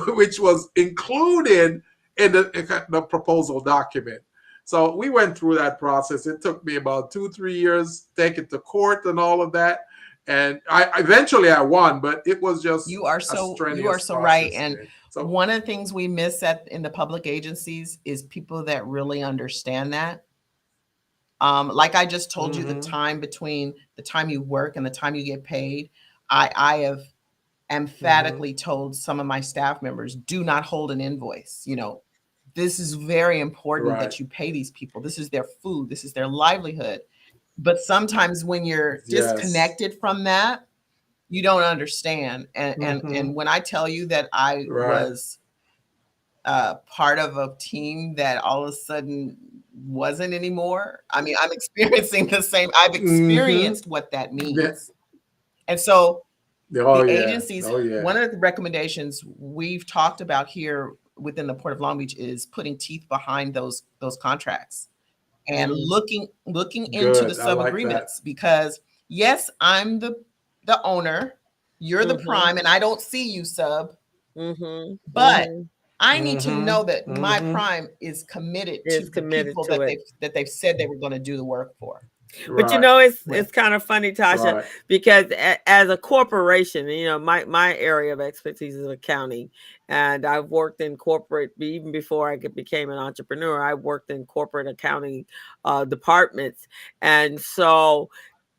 Speaker 1: which was included in the proposal document. So we went through that process. It took me about 2-3 years, take it to court and all of that. And I eventually won, but it was just
Speaker 4: you are so right. And so one of the things we miss in the public agencies is people that really understand that. Like I just told you, the
Speaker 1: Mhm.
Speaker 4: time between the time you work and the time you get paid, I have emphatically told some of my staff members, do not hold an invoice. You know, this is very important
Speaker 1: Right.
Speaker 4: that you pay these people. This is their food. This is their livelihood. But sometimes when you're
Speaker 1: Yes.
Speaker 4: disconnected from that, you don't understand. And when I tell you that I
Speaker 1: Right.
Speaker 4: was part of a team that all of a sudden wasn't anymore, I mean, I'm experiencing the same. I've experienced what that
Speaker 1: Yeah.
Speaker 4: means. And so
Speaker 1: Oh
Speaker 4: the
Speaker 1: yeah.
Speaker 4: agencies,
Speaker 1: Oh yeah.
Speaker 4: one of the recommendations we've talked about here within the Port of Long Beach is putting teeth behind those contracts and looking into the
Speaker 1: Good. I
Speaker 4: sub
Speaker 1: like that.
Speaker 4: agreements, because yes, I'm the owner, you're the prime, and I don't see you sub, but I need to know that my prime is committed to
Speaker 2: Is
Speaker 4: the
Speaker 2: committed
Speaker 4: people
Speaker 2: to
Speaker 4: that
Speaker 2: it.
Speaker 4: they've said they were going to do the work for.
Speaker 2: But you
Speaker 1: Right.
Speaker 2: know, it's
Speaker 4: With.
Speaker 2: kind of funny, Tasha,
Speaker 1: Right.
Speaker 2: because as a corporation, you know, my area of expertise is accounting, and I've worked in corporate even before I became an entrepreneur. I worked in corporate accounting departments, and so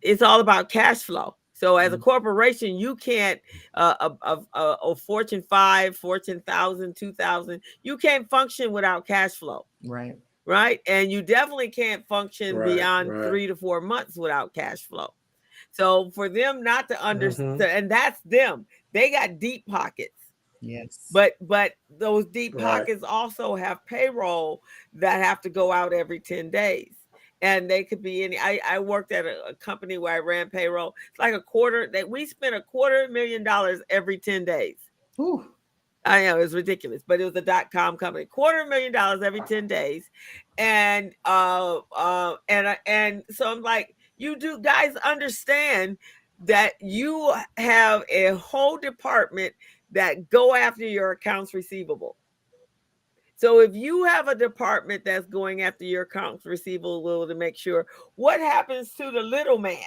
Speaker 2: it's all about cash flow. So as a corporation, you can't a Fortune 5, Fortune 1000, 2000, you can't function without cash flow.
Speaker 4: Right.
Speaker 2: Right. And you definitely can't function
Speaker 1: Right.
Speaker 2: beyond
Speaker 1: Right.
Speaker 2: 3 to 4 months without cash flow. So for them not to understand,
Speaker 1: Mhm.
Speaker 2: and that's them, they got deep pockets.
Speaker 4: Yes.
Speaker 2: But those deep
Speaker 1: Right.
Speaker 2: pockets also have payroll that have to go out every 10 days. And they could be any. I worked at a company where I ran payroll. It's like we spent $250,000 every 10 days.
Speaker 4: Ooh.
Speaker 2: I know, it was ridiculous, but it was a .com company. $250,000 every 10 days. And and so I'm like, you do guys understand that you have a whole department that go after your accounts receivable. So if you have a department that's going after your accounts receivable to make sure, what happens to the little man?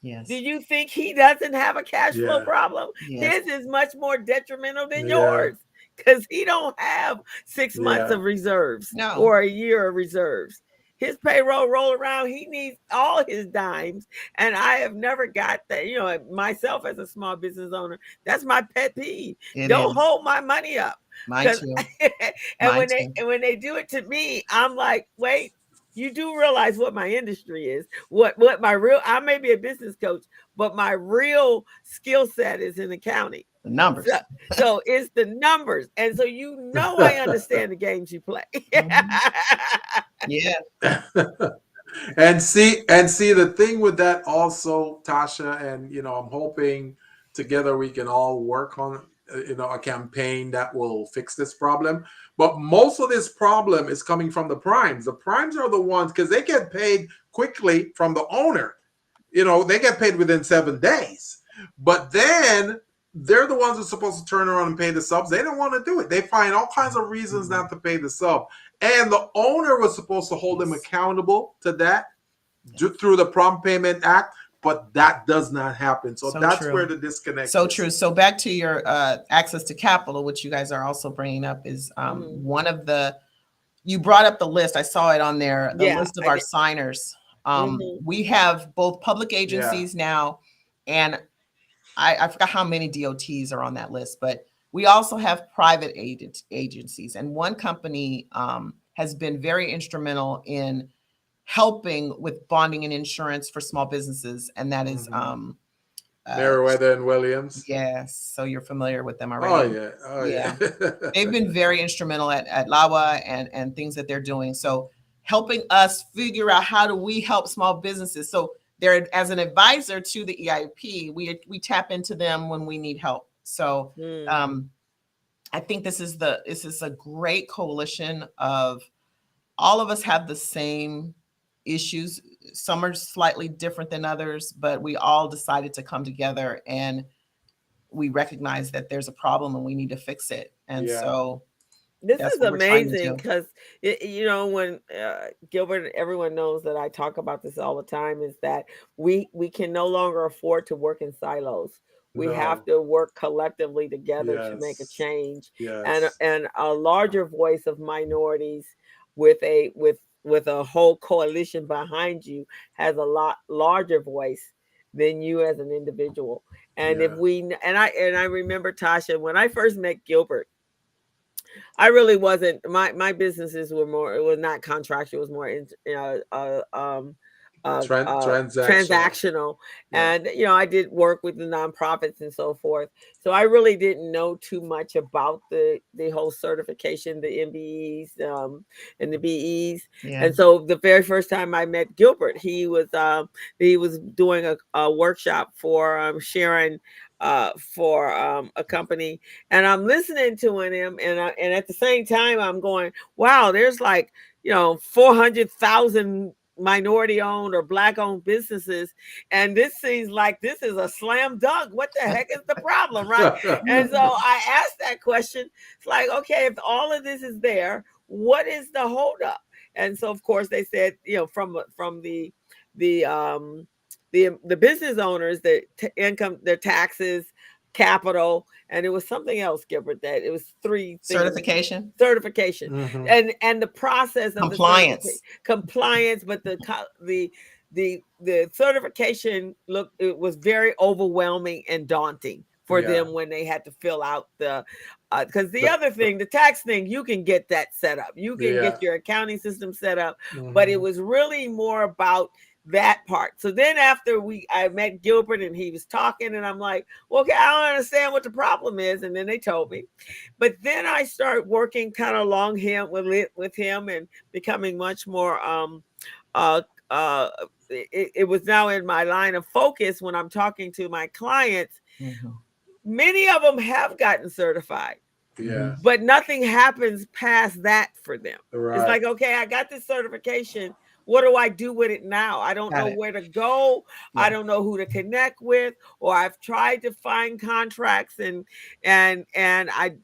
Speaker 4: Yes.
Speaker 2: Do you think he doesn't have a cash flow
Speaker 1: Yeah.
Speaker 2: problem?
Speaker 4: Yes.
Speaker 2: His is much more detrimental than
Speaker 1: Yeah.
Speaker 2: yours, because he don't have 6 months
Speaker 1: Yeah.
Speaker 2: of reserves
Speaker 4: No.
Speaker 2: or a year of reserves. His payroll roll around, he needs all his dimes. And I have never got that. You know, myself as a small business owner, that's my pet peeve. Don't hold my money up.
Speaker 4: Mine too.
Speaker 2: And
Speaker 4: Mine
Speaker 2: when they do it to me, I'm like, wait, you do realize what my industry is, what my real, I may be a business coach, but my real skill set is in accounting.
Speaker 4: The numbers.
Speaker 2: So it's the numbers. And so I understand the games you play.
Speaker 4: Yeah.
Speaker 1: And see the thing with that also, Tasha, and I'm hoping together we can all work on a campaign that will fix this problem. But most of this problem is coming from the primes. The primes are the ones, because they get paid quickly from the owner. They get paid within 7 days. But then they're the ones who are supposed to turn around and pay the subs. They don't want to do it. They find all kinds of reasons not to pay the sub. And the owner was supposed to hold them accountable to that through the Prompt Payment Act, but that does not happen. So that's
Speaker 4: true.
Speaker 1: where the disconnect
Speaker 4: So
Speaker 1: is.
Speaker 4: true. So back to your access to capital, which you guys are also bringing up, is one of the, you brought up the list. I saw it on there, the list of our signers. We have both public agencies now, and I forgot how many DOTs are on that list, but we also have private agencies. And one company has been very instrumental in helping with bonding and insurance for small businesses, and that is
Speaker 1: Meriwether and Williams.
Speaker 4: Yes, so you're familiar with them already.
Speaker 1: Oh yeah.
Speaker 4: They've been very instrumental at LAWA and things that they're doing. So helping us figure out how do we help small businesses. So they're, as an advisor to the EIP, we tap into them when we need help. So I think this is a great coalition of all of us have the same issues. Some are slightly different than others, but we all decided to come together and we recognize that there's a problem and we need to fix it. And so
Speaker 2: this is amazing, because when Gilbert, everyone knows that I talk about this all the time, is that we can no longer afford to work in silos. We have to work collectively together to make a change, and a larger voice of minorities with with a whole coalition behind you has a lot larger voice than you as an individual. And if
Speaker 1: Yeah.
Speaker 2: we and I remember, Tasha, when I first met Gilbert, I really wasn't. My businesses were more. It was not contractual. It was more
Speaker 1: Transactional.
Speaker 2: transactional,
Speaker 1: Yeah.
Speaker 2: and I did work with the nonprofits and so forth. So I really didn't know too much about the whole certification, the MBEs, and the BEs.
Speaker 4: Yeah.
Speaker 2: And so the very first time I met Gilbert, he was doing a workshop for Sharon, for a company, and I'm listening to him, and at the same time I'm going, wow, there's like 400,000 minority owned or black owned businesses, and this seems like this is a slam dunk. What the heck is the problem, right? And so I asked that question. It's like, okay, if all of this is there, what is the holdup? And so of course they said, from the the business owners, the income, their taxes, capital, and it was something else, Gilbert, that it was three things.
Speaker 4: Certification.
Speaker 2: Mm-hmm. and the process of
Speaker 4: compliance.
Speaker 2: Compliance, but the certification, look, it was very overwhelming and daunting for them when they had to fill out because the other thing, the tax thing, you can get that set up, you can get your accounting system set up, but it was really more about that part. So then after I met Gilbert and he was talking, and I'm like, well, okay, I don't understand what the problem is. And then they told me, but then I started working kind of along with him and becoming much more, it was now in my line of focus when I'm talking to my clients. Mm-hmm. Many of them have gotten certified.
Speaker 1: Yeah.
Speaker 2: But nothing happens past that for them.
Speaker 1: Right.
Speaker 2: It's like, okay, I got this certification. What do I do with it now? I don't know where to go. Yeah. I don't know who to connect with, or I've tried to find contracts and I,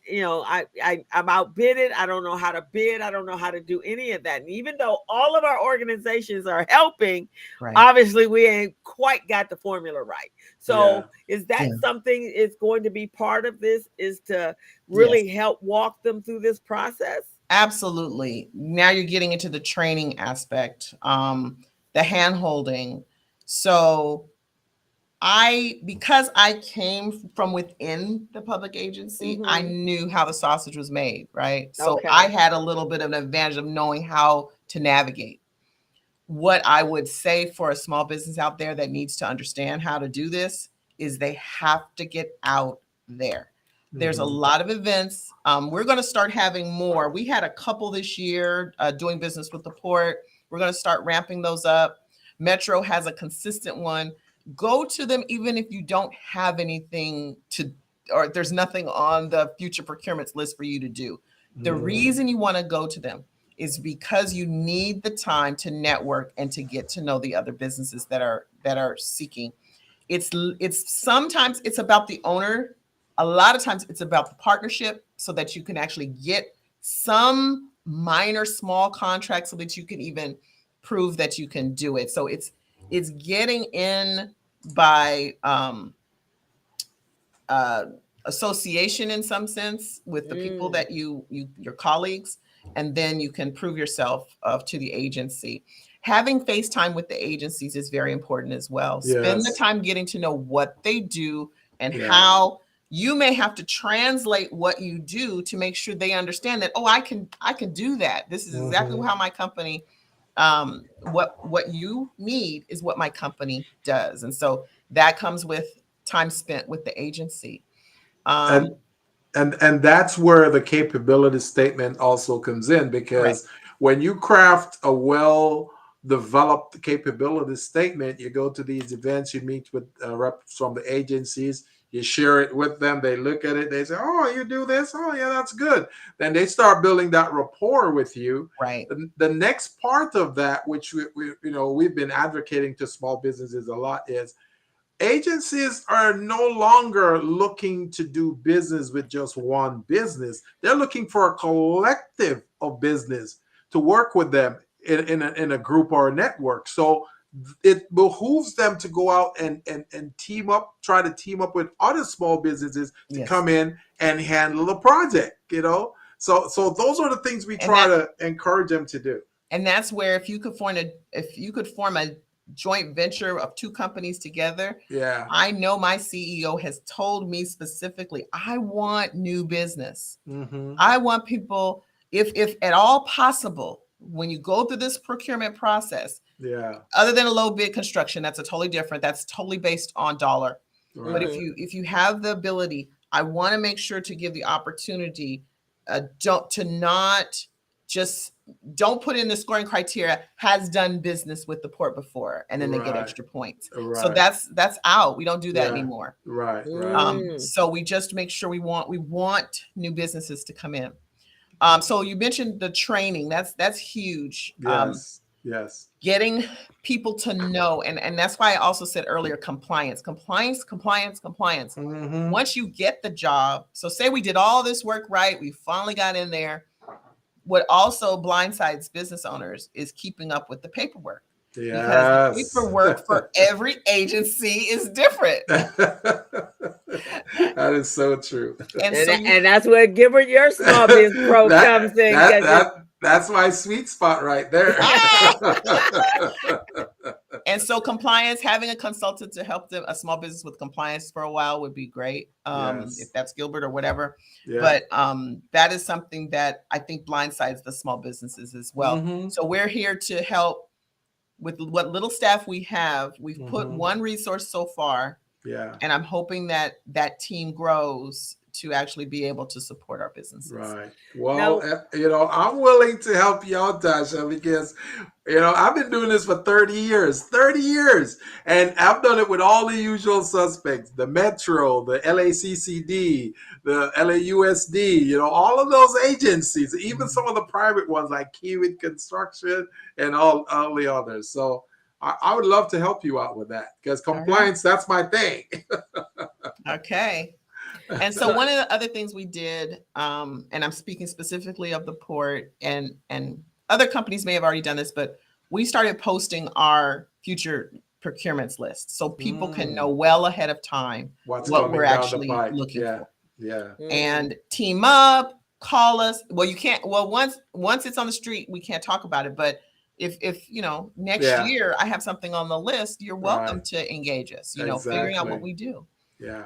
Speaker 2: I'm outbidded. I don't know how to bid. I don't know how to do any of that. And even though all of our organizations are helping, obviously we ain't quite got the formula right. So is that something is going to be part of this, is to really help walk them through this process?
Speaker 4: Absolutely. Now you're getting into the training aspect, the hand-holding. So because I came from within the public agency, I knew how the sausage was made, right? So I had a little bit of an advantage of knowing how to navigate. What I would say for a small business out there that needs to understand how to do this is they have to get out there. There's a lot of events. We're going to start having more. We had a couple this year doing business with the port. We're going to start ramping those up. Metro has a consistent one. Go to them even if you don't have anything or there's nothing on the future procurements list for you to do. The reason you want to go to them is because you need the time to network and to get to know the other businesses that are seeking. It's sometimes it's about the owner. A lot of times it's about the partnership, so that you can actually get some minor small contracts so that you can even prove that you can do it. So it's getting in by association in some sense with the people that your colleagues, and then you can prove yourself to the agency. Having FaceTime with the agencies is very important as well. Yes. Spend the time getting to know what they do and how you may have to translate what you do to make sure they understand that, I can do that. This is exactly how my company, what you need is what my company does. And so that comes with time spent with the agency.
Speaker 1: And that's where the capability statement also comes in, because when you craft a well-developed capability statement, you go to these events, you meet with reps from the agencies, you share it with them, they look at it, they say, oh, you do this? Oh, yeah, that's good. Then they start building that rapport with you.
Speaker 4: Right.
Speaker 1: The next part of that, which we've been advocating to small businesses a lot, is agencies are no longer looking to do business with just one business. They're looking for a collective of business to work with them in a group or a network. So it behooves them to go out and team up, try to team up with other small businesses to come in and handle the project, So those are the things we try to encourage them to do.
Speaker 4: And that's where if you could form a joint venture of two companies together.
Speaker 1: Yeah.
Speaker 4: I know my CEO has told me specifically, I want new business. I want people, if at all possible, when you go through this procurement process, other than a low bid construction, that's totally based on dollar. Right. But if you have the ability, I want to make sure to give the opportunity, don't put in the scoring criteria has done business with the port before and then they get extra points. So that's out. We don't do that anymore. So we just make sure we want new businesses to come in. So you mentioned the training. That's huge.
Speaker 1: Yes.
Speaker 4: Getting people to know, and that's why I also said earlier, compliance. Once you get the job, so say we did all this work right, we finally got in there. What also blindsides business owners is keeping up with the paperwork. Because the paperwork for every agency is different.
Speaker 1: That is so true.
Speaker 2: And that's where Gilbert, your small business pro comes in.
Speaker 1: That's my sweet spot right there.
Speaker 4: And so compliance, having a consultant to help them, a small business with compliance for a while would be great. If that's Gilbert or whatever. But that is something that I think blindsides the small businesses as well. So we're here to help with what little staff we have. We've put one resource so far. And I'm hoping that that team grows to actually be able to support our businesses.
Speaker 1: Right. Well, I'm willing to help you out, Tasha, because, I've been doing this for 30 years, and I've done it with all the usual suspects, the Metro, the LACCD, the LAUSD, all of those agencies, even some of the private ones like Kiewit Construction and all the others. So I would love to help you out with that because compliance, that's my thing.
Speaker 4: Okay. And so one of the other things we did, and I'm speaking specifically of the port, and other companies may have already done this, but we started posting our future procurements list so people can know well ahead of time what we're actually looking for. And team up, call us. Well, you can't. Well, once it's on the street, we can't talk about it. But if next year I have something on the list, you're welcome to engage us. Figuring out what we do.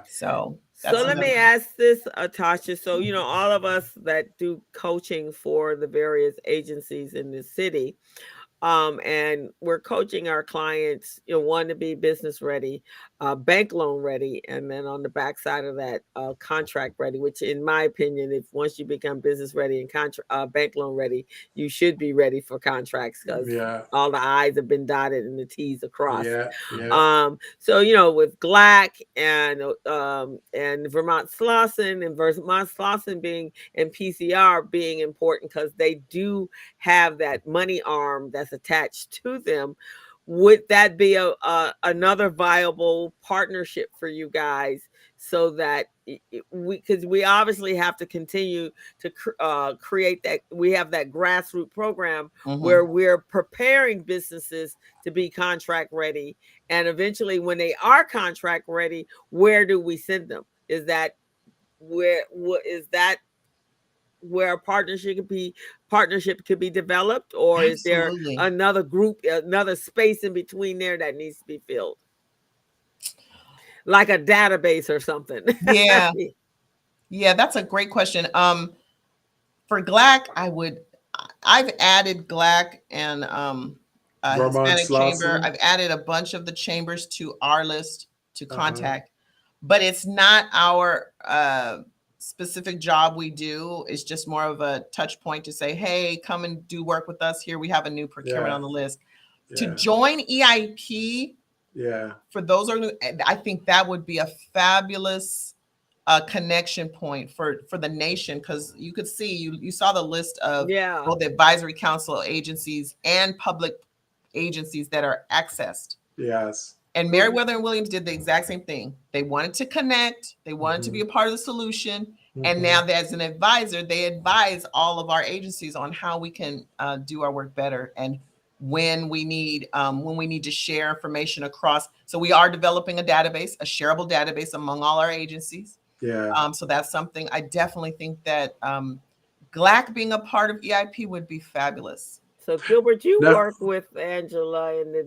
Speaker 4: So
Speaker 2: let me ask this, Tasha. So, all of us that do coaching for the various agencies in the city, and we're coaching our clients, one to be business ready, bank loan ready, and then on the backside of that, contract ready, which in my opinion, if once you become business ready and bank loan ready, you should be ready for contracts because all the I's have been dotted and the T's are crossed. So, with GLAC and Vermont Slauson being and PCR being important because they do have that money arm that's attached to them. Would that be another viable partnership for you guys so that because we obviously have to continue to create that, we have that grassroots program where we're preparing businesses to be contract ready, and eventually when they are contract ready, where do we send them? Is that where a partnership could be developed, or is there another group, another space in between there that needs to be filled, like a database or something?
Speaker 4: Yeah, that's a great question. For GLAC, I've added GLAC and Hispanic Chamber. I've added a bunch of the chambers to our list to contact, but it's not our specific job we do. Is just more of a touch point to say, hey, come and do work with us here. We have a new procurement on the list. To join EIP, for those I think that would be a fabulous connection point for the nation, because you could see, you saw the list of both the advisory council agencies and public agencies that are accessed. And Meriwether and Williams did the exact same thing. They wanted to connect. They wanted to be a part of the solution. And now as an advisor, they advise all of our agencies on how we can do our work better and when we need to share information across. So we are developing a database, a shareable database among all our agencies. So that's something I definitely think that GLAC being a part of EIP would be fabulous.
Speaker 2: So Gilbert, you
Speaker 1: No,
Speaker 2: work with Angela in the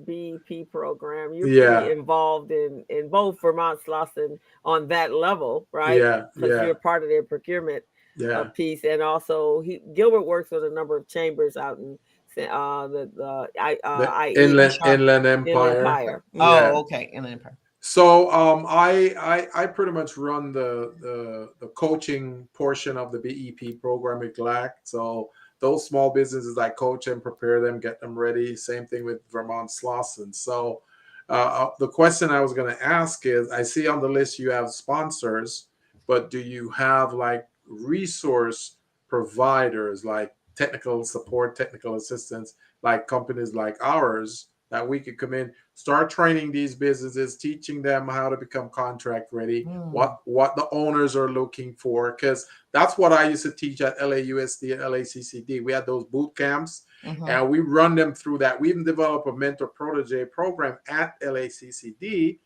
Speaker 2: BEP program. You're pretty
Speaker 1: yeah,
Speaker 2: involved in both Vermont Slauson on that level, right?
Speaker 1: yeah,
Speaker 2: Because
Speaker 1: yeah,
Speaker 2: you're part of their procurement
Speaker 1: yeah.
Speaker 2: piece, and also Gilbert works with a number of chambers out in
Speaker 1: The
Speaker 2: IE
Speaker 1: Inland
Speaker 4: HR.
Speaker 2: Inland
Speaker 1: Empire.
Speaker 2: Empire.
Speaker 1: Yeah.
Speaker 4: Oh, okay. Inland Empire.
Speaker 1: So I pretty much run the coaching portion of the BEP program at GLAC. So those small businesses, I coach and prepare them, get them ready. Same thing with Vermont Slauson. So the question I was going to ask is, I see on the list you have sponsors, but do you have like resource providers, like technical support, technical assistance, like companies like ours that we could come in, start training these businesses, teaching them how to become contract ready, what the owners are looking for? Because that's what I used to teach at LAUSD and LACCD. We had those boot camps, and we run them through that. We even developed a mentor protege program at LACCD.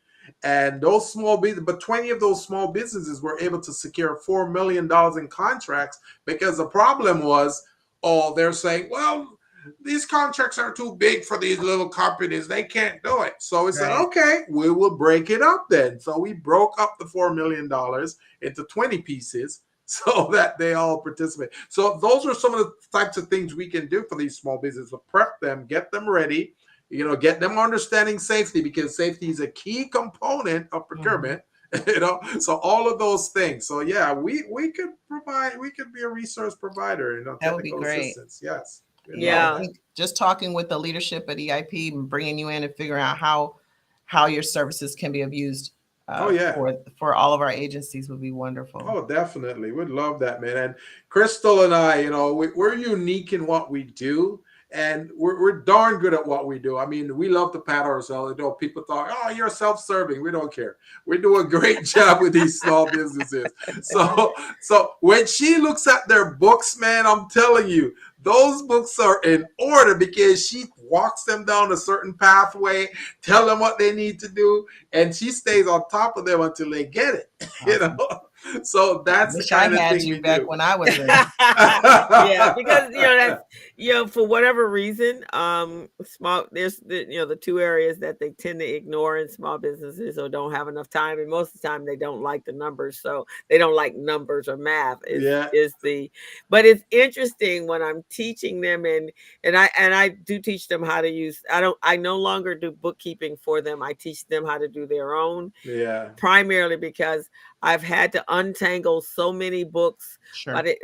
Speaker 1: And those small businesses, but 20 of those small businesses were able to secure $4 million in contracts, because the problem was, oh, they're saying, well, these contracts are too big for these little companies. They can't do it. So we said, okay, we will break it up then. So we broke up the $4 million into 20 pieces so that they all participate. So those are some of the types of things we can do for these small businesses: to prep them, get them ready, get them understanding safety, because safety is a key component of procurement. So all of those things. So yeah, we could be a resource provider,
Speaker 4: That would be
Speaker 1: technical
Speaker 4: great.
Speaker 1: assistance. Yes.
Speaker 4: Yeah, I think just talking with the leadership at EIP and bringing you in and figuring out how your services can be used for all of our agencies would be wonderful.
Speaker 1: Oh, definitely. We'd love that, man. And Crystal and I, we're unique in what we do, and we're darn good at what we do. I mean, we love to pat ourselves. People thought, oh, you're self-serving. We don't care. We do a great job with these small businesses. So when she looks at their books, man, I'm telling you, those books are in order, because she walks them down a certain pathway, tell them what they need to do, and she stays on top of them until they get it.
Speaker 4: Awesome.
Speaker 1: So that's the kind of thing we
Speaker 4: back
Speaker 1: do.
Speaker 4: when I was in.
Speaker 2: Yeah, because that's for whatever reason, there's the two areas that they tend to ignore in small businesses, or don't have enough time, and most of the time they don't like the numbers, so they don't like numbers or math. But it's interesting when I'm teaching them, and I do teach them how to use. I no longer do bookkeeping for them. I teach them how to do their own.
Speaker 1: Yeah.
Speaker 2: Primarily because I've had to untangle so many books.
Speaker 4: Sure.
Speaker 2: But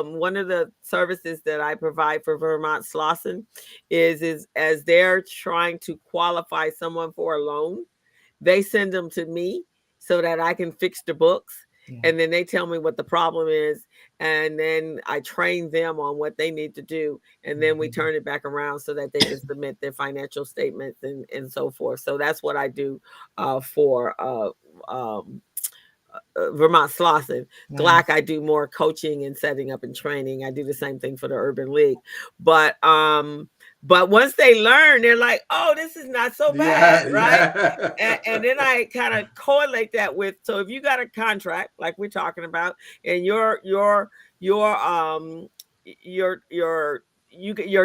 Speaker 2: one of the services that I provide for Vermont Slauson is as they're trying to qualify someone for a loan, they send them to me so that I can fix the books. Yeah. And then they tell me what the problem is, and then I train them on what they need to do, and then we turn it back around so that they can submit their financial statements and so forth. So that's what I do for Vermont Slauson. Nice. GLAC, I do more coaching and setting up and training. I do the same thing for the Urban League. But once they learn, they're like, oh, this is not so bad, right? Yeah. And then I kind of correlate that with, so if you got a contract like we're talking about, and your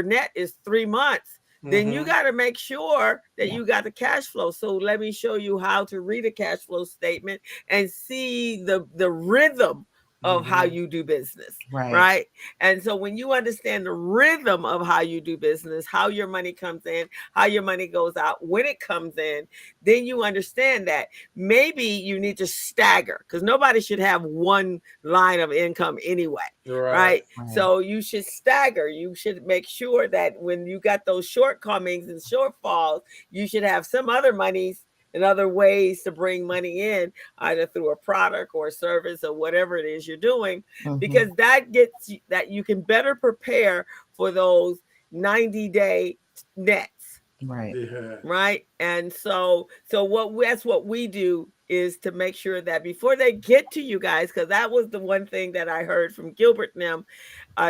Speaker 2: net is 3 months, then you got to make sure that you got the cash flow. So let me show you how to read a cash flow statement and see the rhythm of how you do business, right? And so when you understand the rhythm of how you do business, how your money comes in, how your money goes out, when it comes in, then you understand that maybe you need to stagger, because nobody should have one line of income anyway, right? So you should stagger. You should make sure that when you got those shortcomings and shortfalls, you should have some other monies and other ways to bring money in, either through a product or a service or whatever it is you're doing, because that gets that you can better prepare for those 90-day nets.
Speaker 4: Right.
Speaker 1: Yeah.
Speaker 2: Right. And so that's what we do, is to make sure that before they get to you guys, because that was the one thing that I heard from Gilbert and them,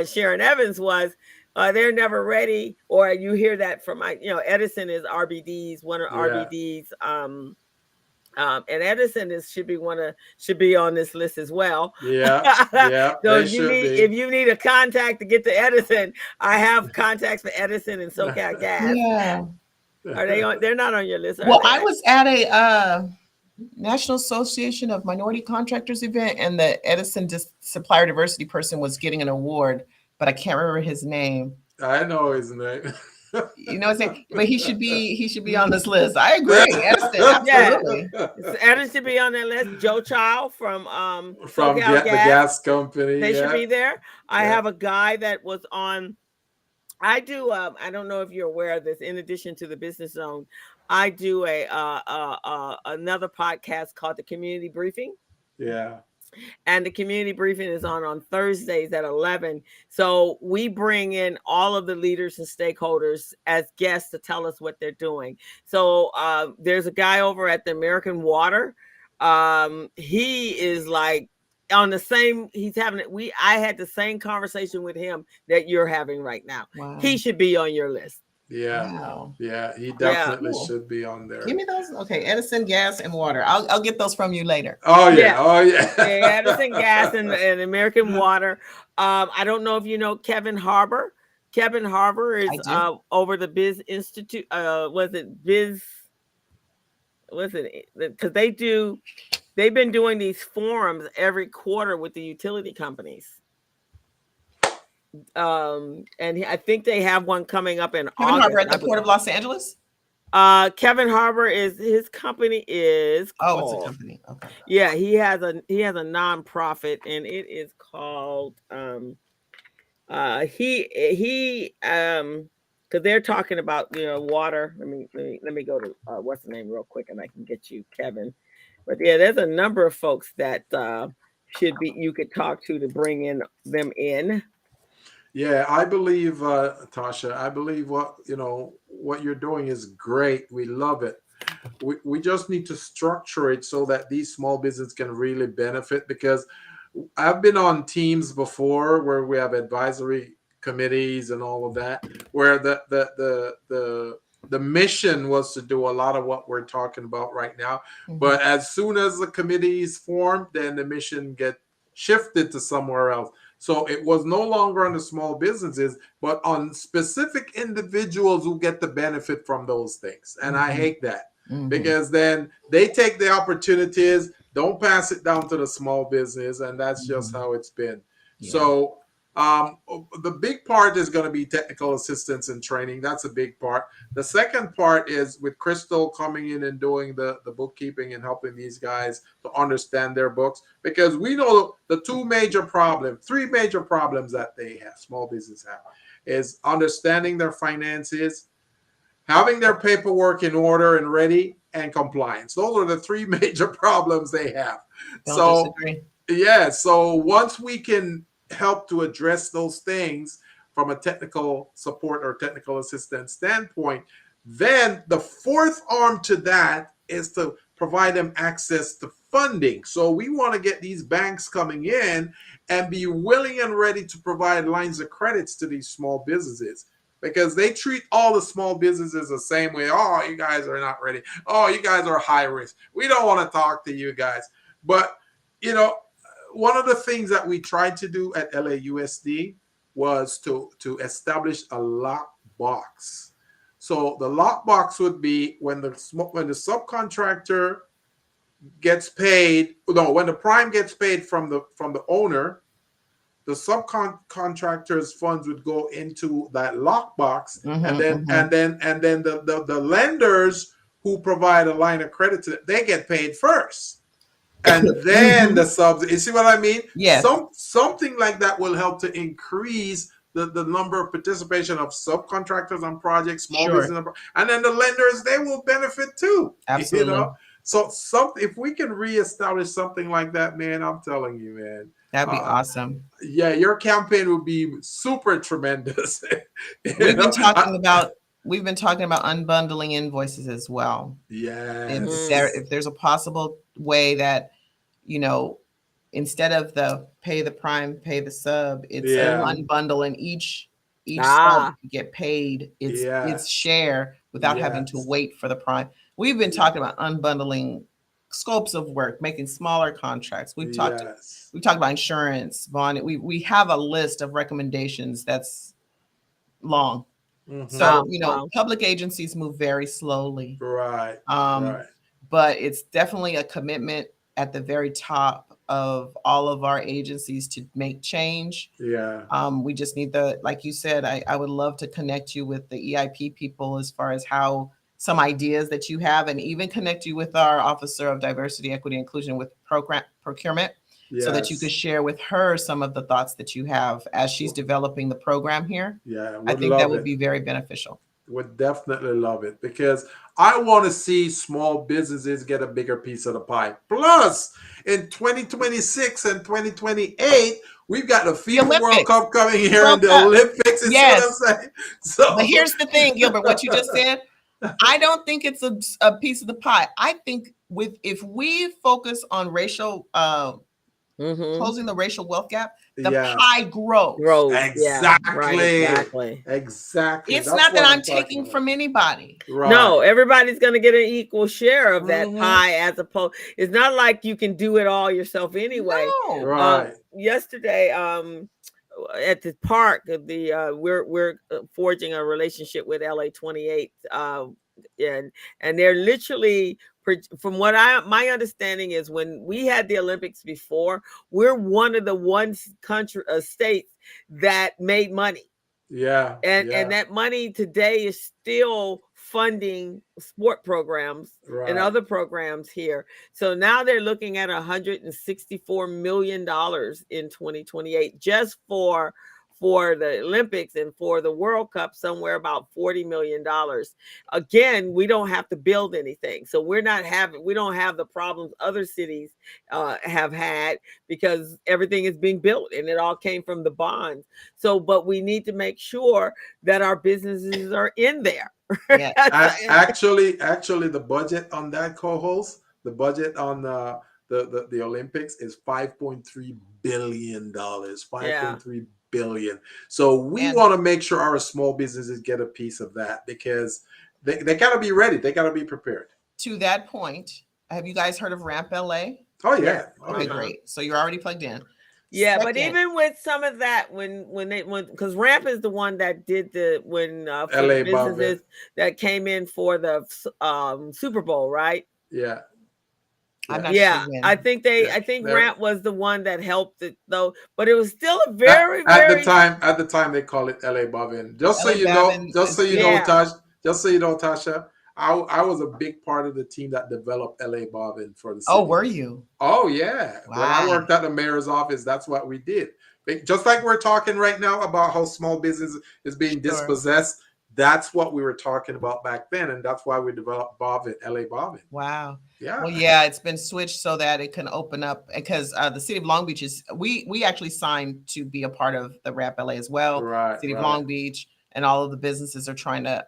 Speaker 2: Sharon Evans, was they're never ready. Or you hear that from Edison is RBD's, one of RBD's And Edison should be on this list as well.
Speaker 1: Yeah, yeah,
Speaker 2: So
Speaker 1: they should be.
Speaker 2: if you need a contact to get to Edison, I have contacts for Edison and SoCal Gas.
Speaker 4: Yeah.
Speaker 2: Are they on? They're not on your list.
Speaker 4: Well, I was at a National Association of Minority Contractors event, and the Edison supplier diversity person was getting an award, but I can't remember his name.
Speaker 1: I know his name.
Speaker 4: You know what I'm saying? But he should be on this list. I agree. Edison, absolutely.
Speaker 2: Yeah. Edison should be on that list. Joe Child from
Speaker 1: the gas company.
Speaker 2: They should be there. I have a guy that was on. I do. I don't know if you're aware of this. In addition to the Business Zone, I do another podcast called the Community Briefing.
Speaker 1: Yeah.
Speaker 2: And the Community Briefing is on Thursdays at 11. So we bring in all of the leaders and stakeholders as guests to tell us what they're doing. So there's a guy over at the American Water. He is like on the same, I had the same conversation with him that you're having right now.
Speaker 4: Wow.
Speaker 2: He should be on your list.
Speaker 1: Yeah.
Speaker 4: Wow.
Speaker 1: Yeah, he definitely should be on there.
Speaker 4: Give me those. Okay, Edison, gas, and water. I'll get those from you later.
Speaker 1: Oh yeah. Oh yeah.
Speaker 2: Edison Gas and American Water. I don't know if you know Kevin Harbor. Kevin Harbor is over the Biz Institute. Because they've been doing these forums every quarter with the utility companies. And I think they have one coming up in
Speaker 4: Kevin
Speaker 2: August.
Speaker 4: Harbor at the Port of Los Angeles.
Speaker 2: Kevin Harbor his company is called,
Speaker 4: it's a company. Okay.
Speaker 2: Yeah, he has a nonprofit, and it is called because they're talking about water. Let me go to what's the name real quick, and I can get you Kevin. But yeah, there's a number of folks that you could talk to bring them in.
Speaker 1: Yeah, I believe, Tasha, I believe what you're doing is great. We love it. We just need to structure it so that these small businesses can really benefit, because I've been on teams before where we have advisory committees and all of that, where the mission was to do a lot of what we're talking about right now. Mm-hmm. But as soon as the committee is formed, then the mission get shifted to somewhere else. So it was no longer on the small businesses, but on specific individuals who get the benefit from those things. And I hate that, because then they take the opportunities, don't pass it down to the small business. And that's just how it's been. Yeah. So the big part is going to be technical assistance and training. That's a big part. The second part is with Crystal coming in and doing the bookkeeping and helping these guys to understand their books, because we know the three major problems that they have, small business have, is understanding their finances, having their paperwork in order and ready, and compliance. Those are the three major problems they have.
Speaker 4: Don't disagree.
Speaker 1: Yeah. So once we can help to address those things from a technical support or technical assistance standpoint, then the fourth arm to that is to provide them access to funding. So we want to get these banks coming in and be willing and ready to provide lines of credits to these small businesses, because they treat all the small businesses the same way. Oh, you guys are not ready. Oh, you guys are high risk. We don't want to talk to you guys. But, one of the things that we tried to do at LAUSD was to establish a lockbox. So the lockbox would be when the subcontractor gets paid. No, when the prime gets paid from the owner, the subcontractor's funds would go into that lockbox, and then the lenders who provide a line of credit to it, they get paid first. And then the subs, you see what I mean?
Speaker 4: Yes.
Speaker 1: Something like that will help to increase the number of participation of subcontractors on projects, small business, and then the lenders, they will benefit too.
Speaker 4: Absolutely.
Speaker 1: So if we can reestablish something like that, man, I'm telling you, man,
Speaker 4: that'd be awesome.
Speaker 1: Yeah, your campaign would be super tremendous.
Speaker 4: We've been talking about unbundling invoices as well.
Speaker 1: Yeah.
Speaker 4: If there's a possible way that, instead of the pay the prime, pay the sub, it's unbundling each sub to get paid its share without having to wait for the prime. We've been talking about unbundling scopes of work, making smaller contracts. We've talked
Speaker 1: Yes.
Speaker 4: about insurance, Vaughn. We have a list of recommendations that's long. So, public agencies move very slowly.
Speaker 1: Right.
Speaker 4: But it's definitely a commitment at the very top of all of our agencies to make change.
Speaker 1: Yeah.
Speaker 4: We just need like you said, I would love to connect you with the EIP people as far as how some ideas that you have, and even connect you with our Officer of Diversity, Equity, Inclusion with procurement, so that you could share with her some of the thoughts that you have as she's developing the program here.
Speaker 1: Yeah,
Speaker 4: I think that would be very beneficial.
Speaker 1: Would definitely love it, because I want to see small businesses get a bigger piece of the pie. Plus, in 2026 and 2028, we've got the FIFA World Cup coming here and the Olympics. You see what I'm saying? So,
Speaker 4: but here's the thing, Gilbert, what you just said, I don't think it's a piece of the pie. I think if we focus on racial, closing the racial wealth gap, the pie grows.
Speaker 1: Exactly.
Speaker 4: It's not that I'm taking from anybody.
Speaker 2: Right. No, everybody's going to get an equal share of that pie, as opposed. It's not like you can do it all yourself anyway.
Speaker 1: No. Right.
Speaker 2: Yesterday, at the park, we're forging a relationship with LA 28, and they're literally, from what my understanding is, when we had the Olympics before, we're one of the states that made money.
Speaker 1: Yeah.
Speaker 2: And that money today is still funding sport programs and other programs here. So now they're looking at $164 million in 2028 just for the Olympics, and for the World Cup, somewhere about $40 million. Again, we don't have to build anything. So we don't have the problems other cities have had, because everything is being built and it all came from the bonds. So, but we need to make sure that our businesses are in there.
Speaker 1: Yeah. Actually, the budget on that, co-host, the budget on the Olympics is $5.3 billion. $5.3 billion. So we want to make sure our small businesses get a piece of that, because they got to be ready. They got to be prepared.
Speaker 4: To that point, have you guys heard of Ramp LA?
Speaker 1: Oh, yeah.
Speaker 4: Okay, great. So you're already plugged in.
Speaker 2: Yeah, but even with some of that, because Ramp is the one that did for LA businesses that came in for the Super Bowl, right?
Speaker 1: Yeah.
Speaker 4: I'm not sure when.
Speaker 2: I think Ramp was the one that helped it, though, but it was still a
Speaker 1: at the time they call it LA Bobbin. Just so you know, Tasha, I was a big part of the team that developed LA Bobbin for the city.
Speaker 4: Oh, were you?
Speaker 1: Oh, yeah. Wow. When I worked at the mayor's office, that's what we did. Just like we're talking right now about how small business is being dispossessed, that's what we were talking about back then, and that's why we developed Bobbin, LA Bobbin.
Speaker 4: Wow.
Speaker 1: Yeah.
Speaker 4: Well, yeah, it's been switched so that it can open up, because the city of Long Beach we actually signed to be a part of the Ramp LA as well.
Speaker 1: Right.
Speaker 4: City of Long Beach and all of the businesses are trying to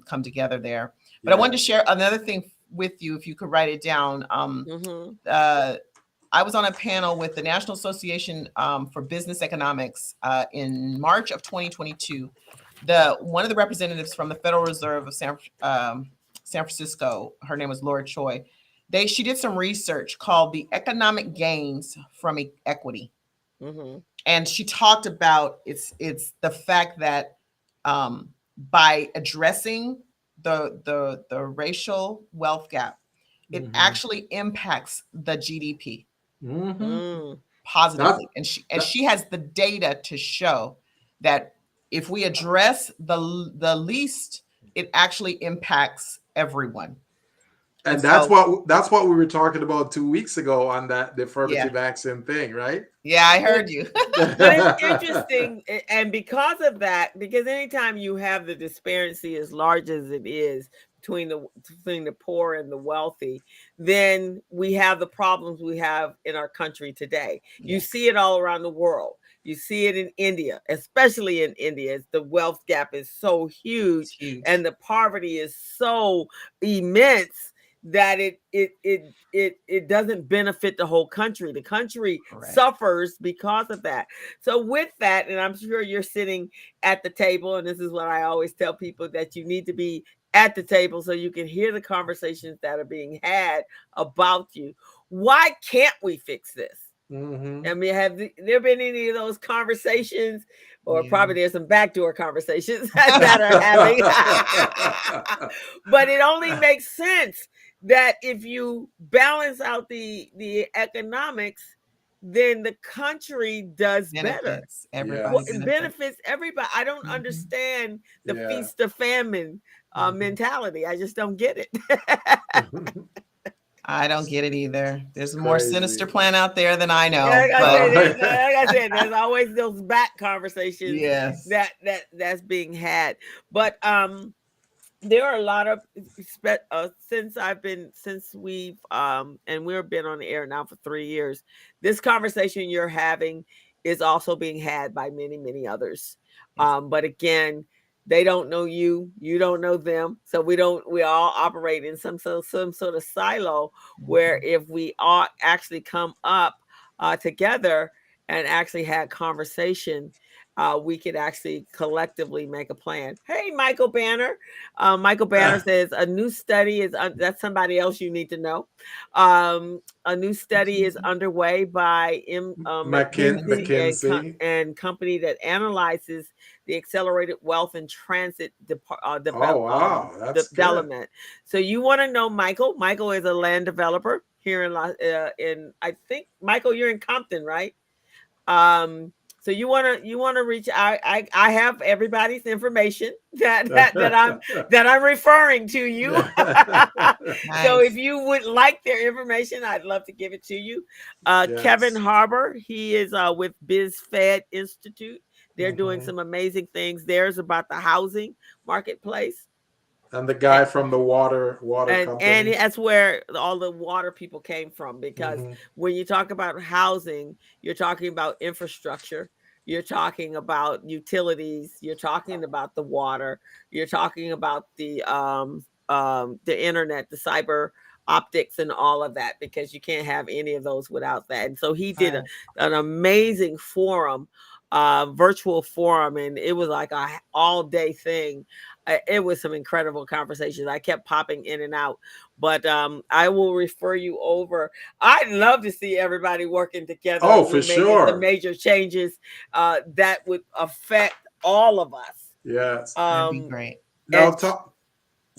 Speaker 4: come together there. But I wanted to share another thing with you, if you could write it down. I was on a panel with the National Association for Business Economics in March of 2022. One of the representatives from the Federal Reserve of San Francisco, her name was Laura Choi. She did some research called the economic gains from equity. And she talked about it's the fact that by addressing the racial wealth gap, it actually impacts the GDP positively. And she has the data to show that if we address the least, it actually impacts everyone.
Speaker 1: And that's what we were talking about 2 weeks ago on the affirmative action thing, right?
Speaker 4: Yeah, I heard you.
Speaker 2: But it's interesting, and because of that, because anytime you have the disparity as large as it is between the poor and the wealthy, then we have the problems we have in our country today. You see it all around the world. You see it in India, especially in India. The wealth gap is so huge. And the poverty is so immense that it doesn't benefit the whole country. The country suffers because of that. So with that, and I'm sure you're sitting at the table, and this is what I always tell people, that you need to be at the table so you can hear the conversations that are being had about you. Why can't we fix this?
Speaker 1: Mm-hmm.
Speaker 2: I mean, have there been any of those conversations, or probably there's some backdoor conversations that are having? But it only makes sense that if you balance out the economics, then the country does better.
Speaker 4: Everybody
Speaker 2: It benefits everybody. I don't understand the feast of famine mentality. I just don't get it.
Speaker 4: I don't get it either. There's a more sinister plan out there than I know.
Speaker 2: Like I said, there's always those back conversations that's being had. But there are a lot of since we've and we've been on the air now for 3 years. This conversation you're having is also being had by many others. But again, they don't know you, you don't know them, so we all operate in some sort of silo where if we all actually come up together and actually had conversation, we could actually collectively make a plan. Hey, Michael Banner. Michael Banner says a new study is that's somebody else you need to know. A new study is underway by McKinsey and company that analyzes the accelerated wealth and transit development. So you want to know Michael? Michael is a land developer here in I think Michael, you're in Compton, right? So you want to reach out. I have everybody's information that I'm referring to you. So if you would like their information, I'd love to give it to you. Kevin Harbor, he is with BizFed Institute. They're doing some amazing things. There's about the housing marketplace.
Speaker 1: And the guy from the water company.
Speaker 2: And that's where all the water people came from, because when you talk about housing, you're talking about infrastructure, you're talking about utilities, you're talking about the water, you're talking about the internet, the cyber optics and all of that, because you can't have any of those without that. And so he did an amazing forum, virtual forum, and it was like a all day thing. It was some incredible conversations. I kept popping in and out, but I will refer you over. I'd love to see everybody working together.
Speaker 1: Oh, for sure.
Speaker 2: The major changes that would affect all of us.
Speaker 1: Yes,
Speaker 4: that'd be great.
Speaker 1: Now,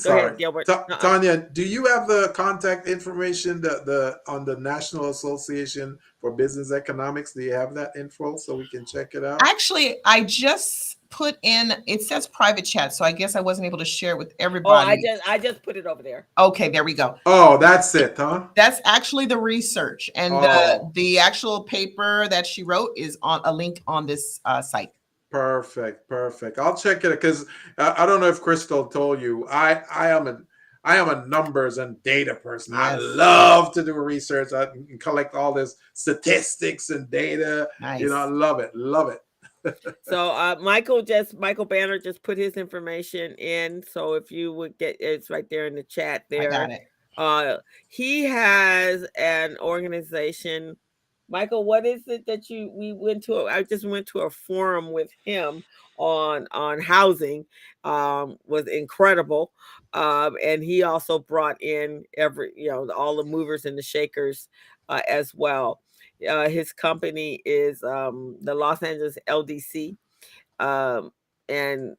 Speaker 2: Go ahead, Gilbert.
Speaker 1: Tanya, do you have the contact information on the National Association for Business Economics? Do you have that info so we can check it out?
Speaker 4: Actually, I just put in, it says private chat, so I guess I wasn't able to share it with everybody.
Speaker 2: Oh, I just put it over there.
Speaker 4: Okay, there we go.
Speaker 1: Oh, that's it, huh?
Speaker 4: That's actually the research, and the actual paper that she wrote is on a link on this site.
Speaker 1: Perfect. I'll check it because I don't know if Crystal told you, I am a numbers and data person. Yes. I love to do research. I can collect all this statistics and data. Nice. I love it.
Speaker 2: So Michael Banner just put his information in. So if you would it's right there in the chat there.
Speaker 4: I got it.
Speaker 2: He has an organization. Michael, what is it that I just went to a forum with him on housing, was incredible. And he also brought in all the movers and the shakers as well. His company is the Los Angeles LDC, and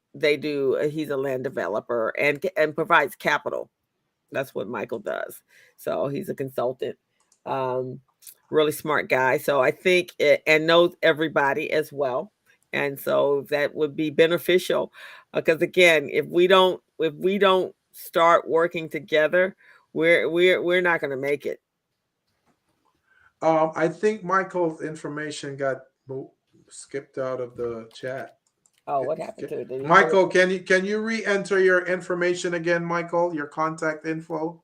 Speaker 2: he's a land developer and provides capital. That's what Michael does. So he's a consultant. Really smart guy. So I think and knows everybody as well. And so that would be beneficial, because again, if we don't start working together, we're not going to make it.
Speaker 1: I think Michael's information got skipped out of the chat.
Speaker 2: Oh, what happened to it?
Speaker 1: Michael, can you re-enter your information again, Michael? Your contact info?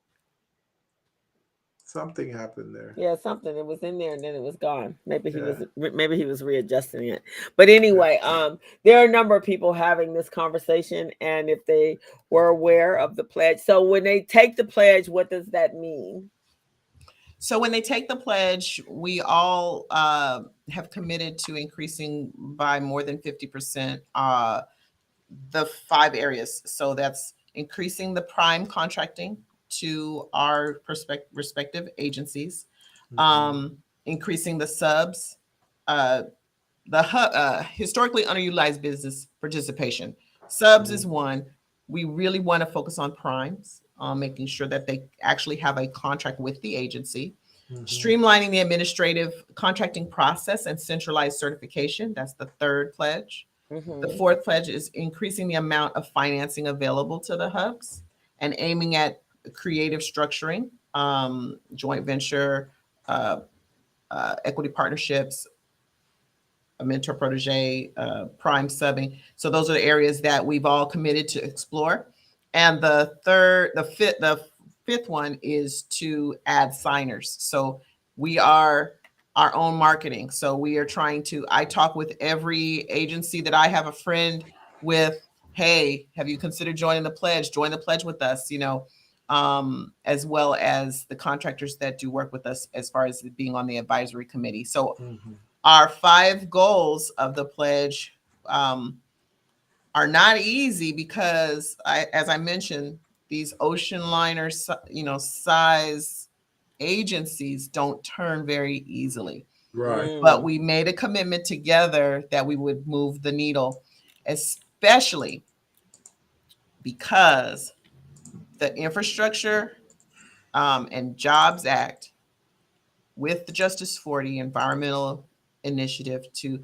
Speaker 1: Something happened there.
Speaker 2: Yeah, something. It was in there and then it was gone. Maybe he was readjusting it. But anyway, there are a number of people having this conversation, and if they were aware of the pledge. So when they take the pledge, what does that mean?
Speaker 4: So when they take the pledge, we all have committed to increasing by more than 50% the 5 areas. So that's increasing the prime contracting to our respective agencies, increasing the subs, the historically underutilized business participation. Subs is one. We really want to focus on primes, making sure that they actually have a contract with the agency. Streamlining the administrative contracting process and centralized certification. That's the third pledge. The fourth pledge is increasing the amount of financing available to the hubs and aiming at creative structuring, joint venture, equity partnerships, a mentor protege, prime subbing. So those are the areas that we've all committed to explore. And the fifth one is to add signers. So we are our own marketing. So we are trying to, I talk with every agency that I have a friend with. Hey, have you considered joining the pledge? Join the pledge with us, as well as the contractors that do work with us as far as being on the advisory committee. So our 5 goals of the pledge are not easy because, as I mentioned, these ocean liner, size agencies don't turn very easily.
Speaker 1: Right.
Speaker 4: But we made a commitment together that we would move the needle, especially because the Infrastructure and Jobs Act with the Justice 40 environmental initiative to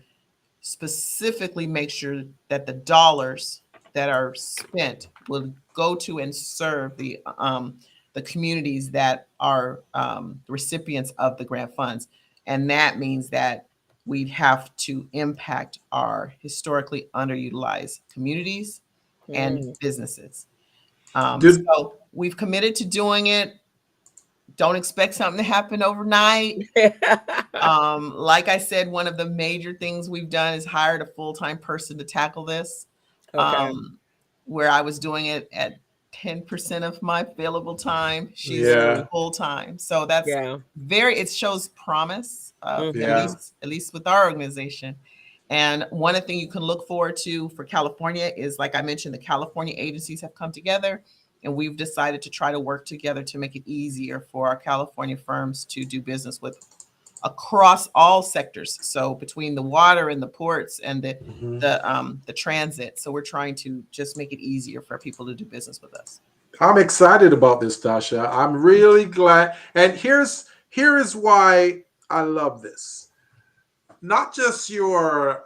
Speaker 4: specifically make sure that the dollars that are spent will go to and serve the communities that are recipients of the grant funds. And that means that we'd have to impact our historically underutilized communities and businesses. So we've committed to doing it. Don't expect something to happen overnight. Like I said, one of the major things we've done is hired a full-time person to tackle this. Where I was doing it at 10% of my available time, she's full time. So that's it shows promise, at least with our organization. And one of the things you can look forward to for California is, like I mentioned, the California agencies have come together, and we've decided to try to work together to make it easier for our California firms to do business with across all sectors. So between the water and the ports and the transit. So we're trying to just make it easier for people to do business with us.
Speaker 1: I'm excited about this, Tasha. I'm really glad. And here is why I love this. Not just your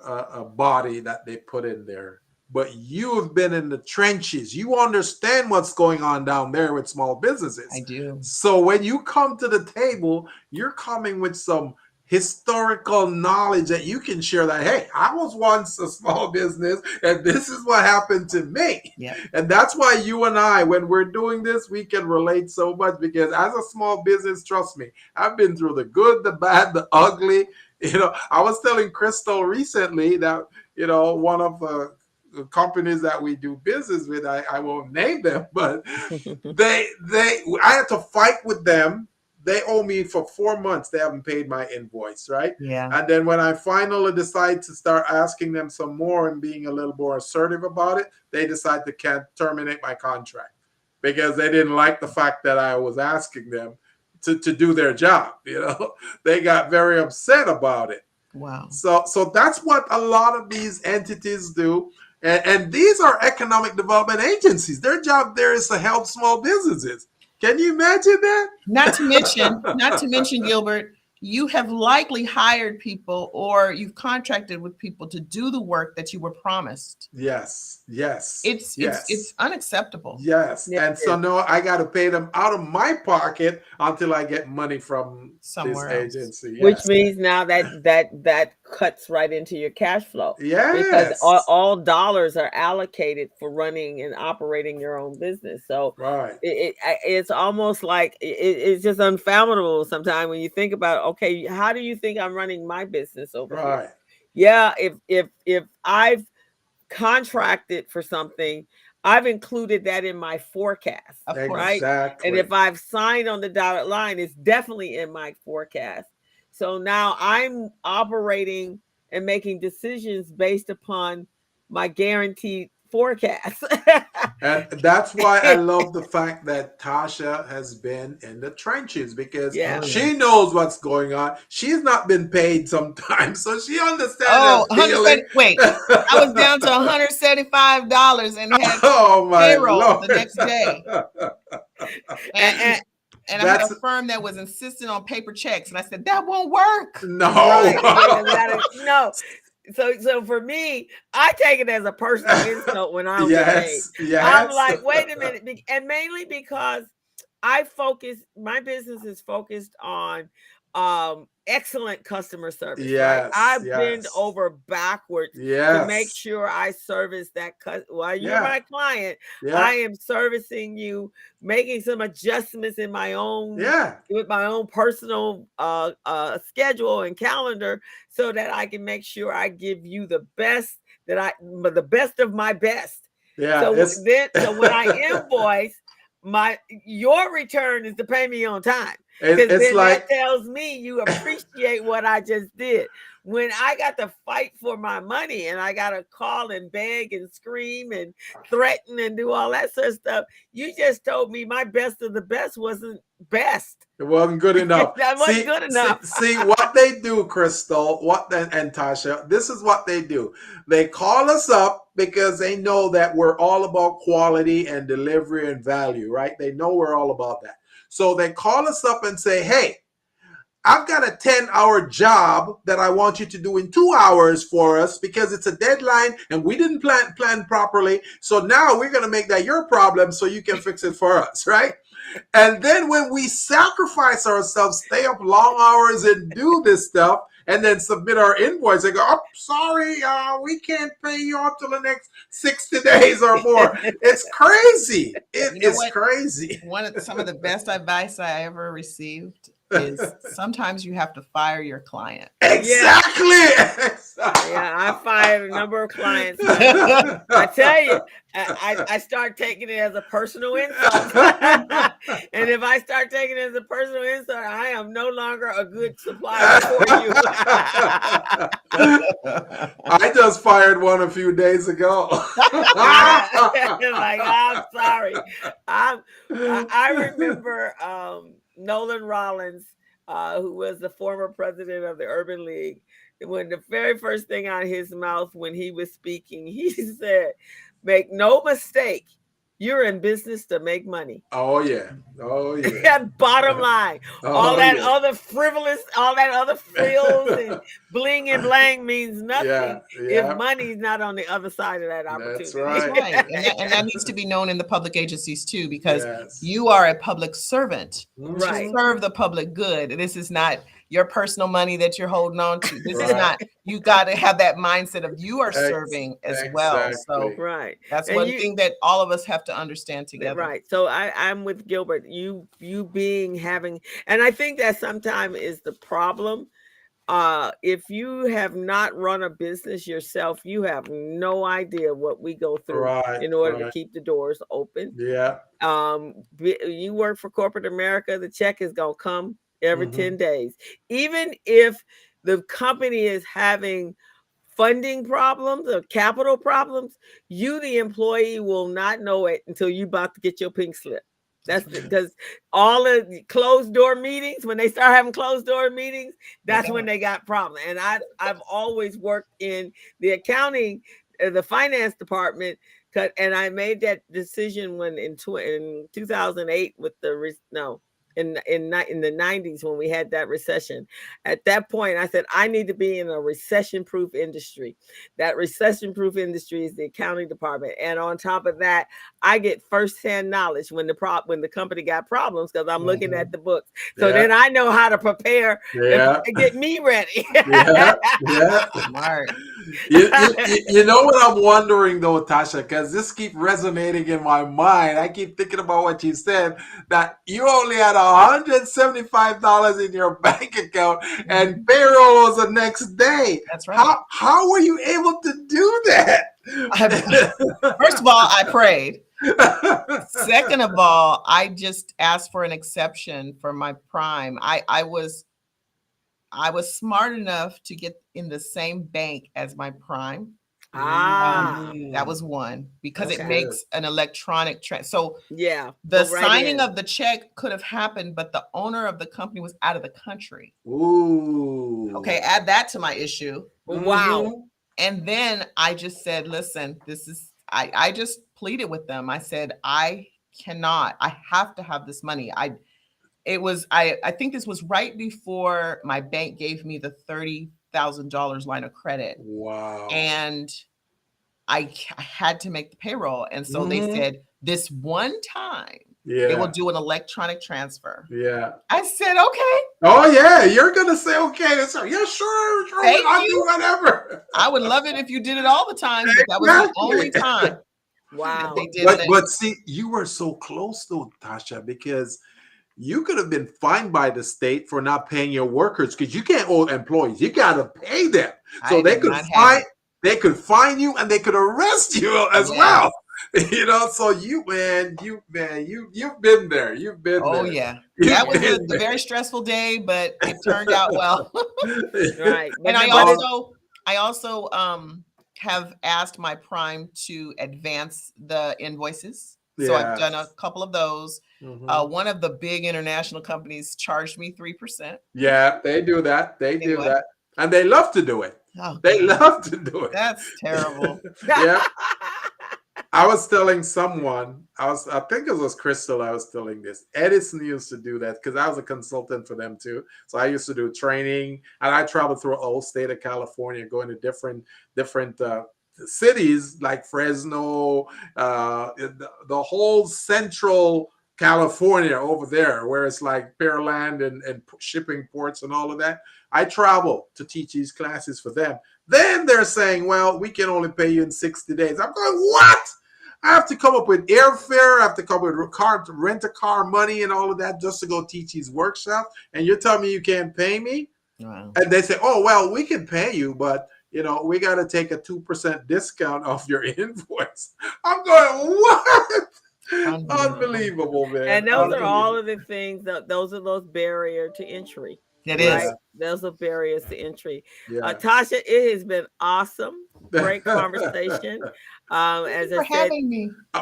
Speaker 1: body that they put in there, but you have been in the trenches. You understand what's going on down there with small businesses.
Speaker 4: I do.
Speaker 1: So when you come to the table, you're coming with some historical knowledge that you can share that, hey, I was once a small business and this is what happened to me.
Speaker 4: Yeah.
Speaker 1: And that's why you and I, when we're doing this, we can relate so much, because as a small business, trust me, I've been through the good, the bad, the ugly. I was telling Crystal recently that, one of the companies that we do business with, I won't name them, but I had to fight with them. They owe me for 4 months. They haven't paid my invoice, right?
Speaker 4: Yeah.
Speaker 1: And then when I finally decide to start asking them some more and being a little more assertive about it, they decide to terminate my contract because they didn't like the fact that I was asking them to do their job. They got very upset about it.
Speaker 4: Wow.
Speaker 1: So that's what a lot of these entities do. And these are economic development agencies. Their job there is to help small businesses. Can you imagine that?
Speaker 4: Not to mention, Gilbert, you have likely hired people or you've contracted with people to do the work that you were promised.
Speaker 1: Yes.
Speaker 4: It's unacceptable.
Speaker 1: Yes. And so no, I got to pay them out of my pocket until I get money from
Speaker 4: somewhere
Speaker 1: this
Speaker 4: else.
Speaker 1: agency. Yes.
Speaker 2: Which means now that cuts right into your cash flow.
Speaker 1: Yes.
Speaker 2: Because all dollars are allocated for running and operating your own business. So
Speaker 1: right.
Speaker 2: It's almost like it's just unfathomable sometimes when you think about, okay, how do you think I'm running my business over here? Yeah, if I've contracted for something, I've included that in my forecast, right?
Speaker 1: Exactly.
Speaker 2: And if I've signed on the dotted line, it's definitely in my forecast. So now I'm operating and making decisions based upon my guaranteed forecast.
Speaker 1: And that's why I love the fact that Tasha has been in the trenches, because she knows what's going on. She's not been paid sometimes, so she understands that feeling.
Speaker 4: Wait, I was down to $175 and had payroll
Speaker 1: Lord.
Speaker 4: the next day. And I had a firm that was insistent on paper checks, and I said that won't work.
Speaker 1: No,
Speaker 2: right. No. So for me, I take it as a personal insult when I don't get paid. I'm like, wait a minute, and mainly because my business is focused on excellent customer service. Right? I bend over backwards to make sure I service that while you're my client, I am servicing you, making some adjustments in my own with my own personal schedule and calendar, so that I can make sure I give you the best the best of my best. So when I invoice, your return is to pay me on time. Because then that tells me you appreciate what I just did. When I got to fight for my money and I got to call and beg and scream and threaten and do all that sort of stuff, you just told me my best of the best wasn't best.
Speaker 1: It wasn't good enough.
Speaker 2: That wasn't good enough.
Speaker 1: See what they do, Crystal, and Tasha, this is what they do. They call us up because they know that we're all about quality and delivery and value, right? They know we're all about that. So they call us up and say, hey, I've got a 10-hour job that I want you to do in 2 hours for us because it's a deadline and we didn't plan properly. So now we're going to make that your problem so you can fix it for us, right? And then when we sacrifice ourselves, stay up long hours and do this stuff, and then submit our invoice, they go, oh, sorry, we can't pay you until the next 60 days or more. It's crazy. It is crazy.
Speaker 4: Some of the best advice I ever received is sometimes you have to fire your client.
Speaker 1: Exactly.
Speaker 2: Yeah, I fired a number of clients. I tell you, I start taking it as a personal insult. And if I start taking it as a personal insult, I am no longer a good supplier for you.
Speaker 1: I just fired one a few days ago.
Speaker 2: Like, I'm sorry. I remember Nolan Rollins, who was the former president of the Urban League, when the very first thing out of his mouth when he was speaking, he said, make no mistake, you're in business to make money.
Speaker 1: Oh, yeah. Oh, yeah.
Speaker 2: Bottom line. All that other frivolous, all that other frills and bling and blang means nothing if money's not on the other side of that opportunity.
Speaker 1: That's right.
Speaker 4: And that needs to be known in the public agencies too, because you are a public servant to serve the public good. This is not your personal money that you're holding on to. This is not, you got to have that mindset of you are serving as well. So that's one thing that all of us have to understand together.
Speaker 2: Right. So I'm with Gilbert, you having, and I think that sometimes is the problem. If you have not run a business yourself, you have no idea what we go through in order to keep the doors open.
Speaker 1: Yeah.
Speaker 2: You work for corporate America, the check is going to come every 10 days. Even if the company is having funding problems or capital problems, you, the employee, will not know it until you're about to get your pink slip. That's because all of the closed door meetings, when they start having closed door meetings, that's when they got problems. And I've always worked in the accounting, the finance department, and I made that decision when in 2008 with in the 90s when we had that recession. At that point, I said, I need to be in a recession-proof industry. That recession-proof industry is the accounting department. And on top of that, I get firsthand knowledge when the company got problems because I'm looking at the books. So then I know how to prepare and get me ready.
Speaker 4: Smart.
Speaker 1: You know what I'm wondering though, Tasha, because this keeps resonating in my mind. I keep thinking about what you said, that you only had $175 in your bank account and payroll was the next day.
Speaker 4: That's right.
Speaker 1: How were you able to do that?
Speaker 4: First of all, I prayed. Second of all, I just asked for an exception for my prime. I was smart enough to get in the same bank as my prime.
Speaker 2: Ah,
Speaker 4: That was one, because
Speaker 1: That's
Speaker 4: it
Speaker 2: okay.
Speaker 1: good.
Speaker 4: makes an electronic so
Speaker 2: Yeah.
Speaker 4: the
Speaker 2: Go right
Speaker 4: signing
Speaker 2: in.
Speaker 4: of the check could have happened, but the owner of the company was out of the country.
Speaker 1: Ooh.
Speaker 4: Okay, add that to my issue.
Speaker 2: Wow.
Speaker 4: And then I just said, listen, this is, I just pleaded with them. I said, I have to have this money. I think this was right before my bank gave me the $30,000 line of credit.
Speaker 1: Wow.
Speaker 4: And I had to make the payroll. And so they said, this one time, they will do an electronic transfer.
Speaker 1: Yeah.
Speaker 4: I said, okay.
Speaker 1: Oh, yeah. You're going to say, okay. So, yeah, sure.
Speaker 4: Thank
Speaker 1: I'll
Speaker 4: you.
Speaker 1: do whatever.
Speaker 4: I would love it if you did it all the time, but that was the only time.
Speaker 2: Wow.
Speaker 4: They did
Speaker 1: But see, you were so close though, Tasha, because you could have been fined by the state for not paying your workers, because you can't owe employees. You got to pay them. So they could fine you and they could arrest you as well. You know, so you've been there. You've been there.
Speaker 4: Oh yeah. That was a very stressful day, but it turned out well.
Speaker 2: Right.
Speaker 4: And I also have asked my prime to advance the invoices. So I've done a couple of those. One of the big international companies charged me 3%.
Speaker 1: Yeah, they do that. They do that. And they love to do it.
Speaker 4: Oh,
Speaker 1: they love to do it.
Speaker 4: That's terrible.
Speaker 1: Yeah. I was telling someone, I think it was Crystal, I was telling this. Edison used to do that because I was a consultant for them too. So I used to do training, and I traveled through the whole state of California, going to different cities like Fresno, the whole central California over there, where it's like Pearland and shipping ports and all of that. I travel to teach these classes for them. Then they're saying, well, we can only pay you in 60 days. I'm going, what? I have to come up with airfare. I have to come up with rent a car money and all of that just to go teach these workshops. And you're telling me you can't pay me? Wow. And they say, oh, well, we can pay you, but we got to take a 2% discount off your invoice. I'm going, what? Unbelievable, man.
Speaker 2: And those are all of the things those are those barriers to entry.
Speaker 4: It is.
Speaker 2: Those are barriers to entry.
Speaker 1: Yeah.
Speaker 2: Tasha, it has been awesome. Great conversation. As I said,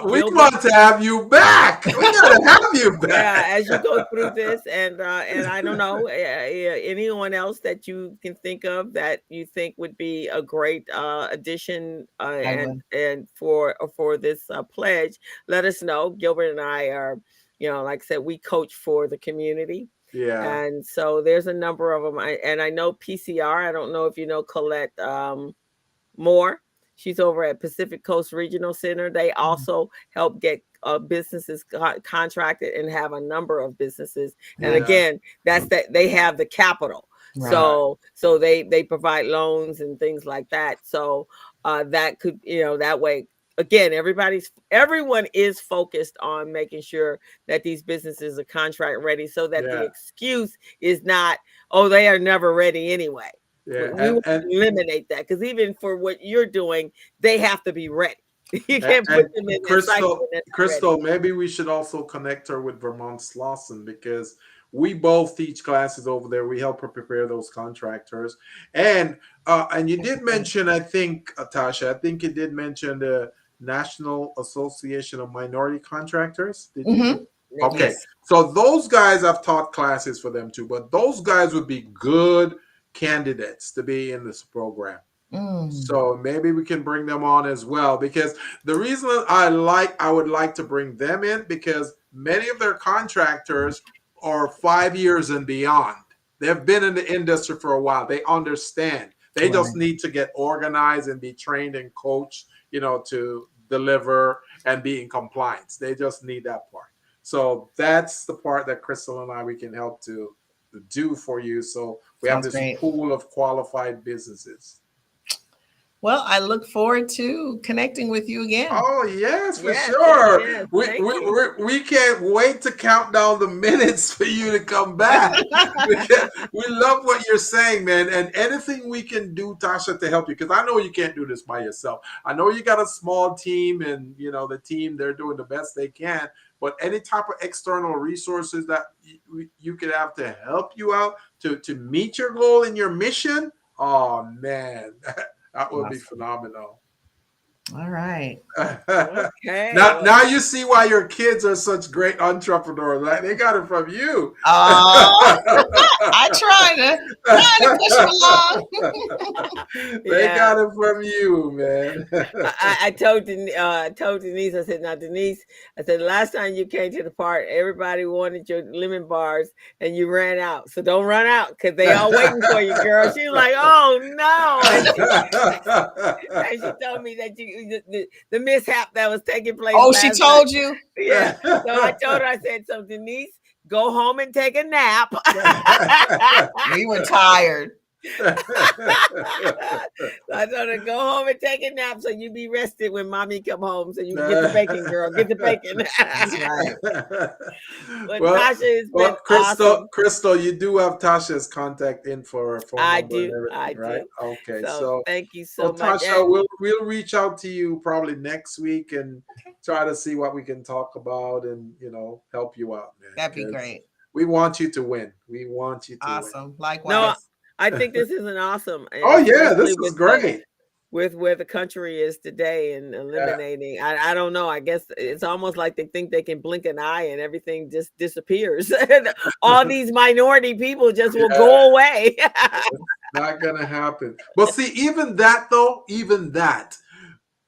Speaker 1: we want to have you back. We got to have you back.
Speaker 2: Yeah, as you go through this, and I don't know anyone else that you can think of that you think would be a great addition and for this pledge, let us know. Gilbert and I are, like I said, we coach for the community.
Speaker 1: Yeah.
Speaker 2: And so there's a number of them. I know PCR. I don't know if you know Colette Moore. She's over at Pacific Coast Regional Center. They also help get businesses contracted and have a number of businesses. And again, that's that they have the capital. Right. So they provide loans and things like that. So that could, that way, again, everyone is focused on making sure that these businesses are contract ready, so that the excuse is not, oh, they are never ready anyway. Yeah, we will eliminate that, because even for what you're doing, they have to be ready. You can't put them in
Speaker 1: Crystal, maybe we should also connect her with Vermont Slauson, because we both teach classes over there. We help her prepare those contractors. And you did mention, I think, Tasha, I think you did mention the National Association of Minority Contractors. Did you? Okay. Yes. So those guys, I've taught classes for them too, but those guys would be good candidates to be in this program. So maybe we can bring them on as well, because the reason I would like to bring them in, because many of their contractors are 5 years and beyond. They've been in the industry for a while. They understand. They just need to get organized and be trained and coached, to deliver and be in compliance. They just need that part. So that's the part that Crystal and we can help to do for you. So we have this pool of qualified businesses.
Speaker 4: Well, I look forward to connecting with you again.
Speaker 1: Oh, yes, for sure. Yes, we can't wait to count down the minutes for you to come back. We love what you're saying, man. And anything we can do, Tasha, to help you, because I know you can't do this by yourself. I know you got a small team, and, the team, they're doing the best they can. But any type of external resources that you could have to help you out to meet your goal and your mission, oh, man. That would be phenomenal.
Speaker 4: All right.
Speaker 2: Okay.
Speaker 1: Now you see why your kids are such great entrepreneurs. Right? They got it from you.
Speaker 4: I trying to push them along.
Speaker 1: They
Speaker 2: Yeah.
Speaker 1: got it from you, man.
Speaker 2: I told Denise, I said, now Denise, I said, last time you came to the park, everybody wanted your lemon bars and you ran out. So don't run out because they all waiting for you, girl. She was like, oh no. And she told me that the mishap that was taking place
Speaker 4: Oh, she
Speaker 2: last night.
Speaker 4: told you?
Speaker 2: Yeah. So I told her, I said, so Denise, go home and take a nap.
Speaker 4: We were tired.
Speaker 2: I told her, go home and take a nap so you be rested when mommy come home so you can get the bacon, girl. Get the bacon.
Speaker 4: That's right.
Speaker 2: But
Speaker 1: Well,
Speaker 2: Tasha has been
Speaker 1: Crystal,
Speaker 2: awesome.
Speaker 1: Crystal, you do have Tasha's contact info, her phone
Speaker 2: I
Speaker 1: number, and
Speaker 2: do.
Speaker 1: everything,
Speaker 2: I
Speaker 1: right?
Speaker 2: do.
Speaker 1: Okay,
Speaker 2: So thank you so
Speaker 1: well,
Speaker 2: much.
Speaker 1: Tasha,
Speaker 2: And
Speaker 1: we'll reach out to you probably next week and try to see what we can talk about and help you out, man.
Speaker 4: That'd be
Speaker 1: 'cause
Speaker 4: great.
Speaker 1: We want you to win. We want you to win.
Speaker 4: Awesome.
Speaker 2: no,
Speaker 4: Likewise.
Speaker 2: I think this is an awesome, and
Speaker 1: Oh yeah, this
Speaker 2: especially
Speaker 1: is great.
Speaker 2: with where the country is today and eliminating. I don't know. I guess it's almost like they think they can blink an eye and everything just disappears. All these minority people just will go away.
Speaker 1: Not gonna happen. But see, even that though,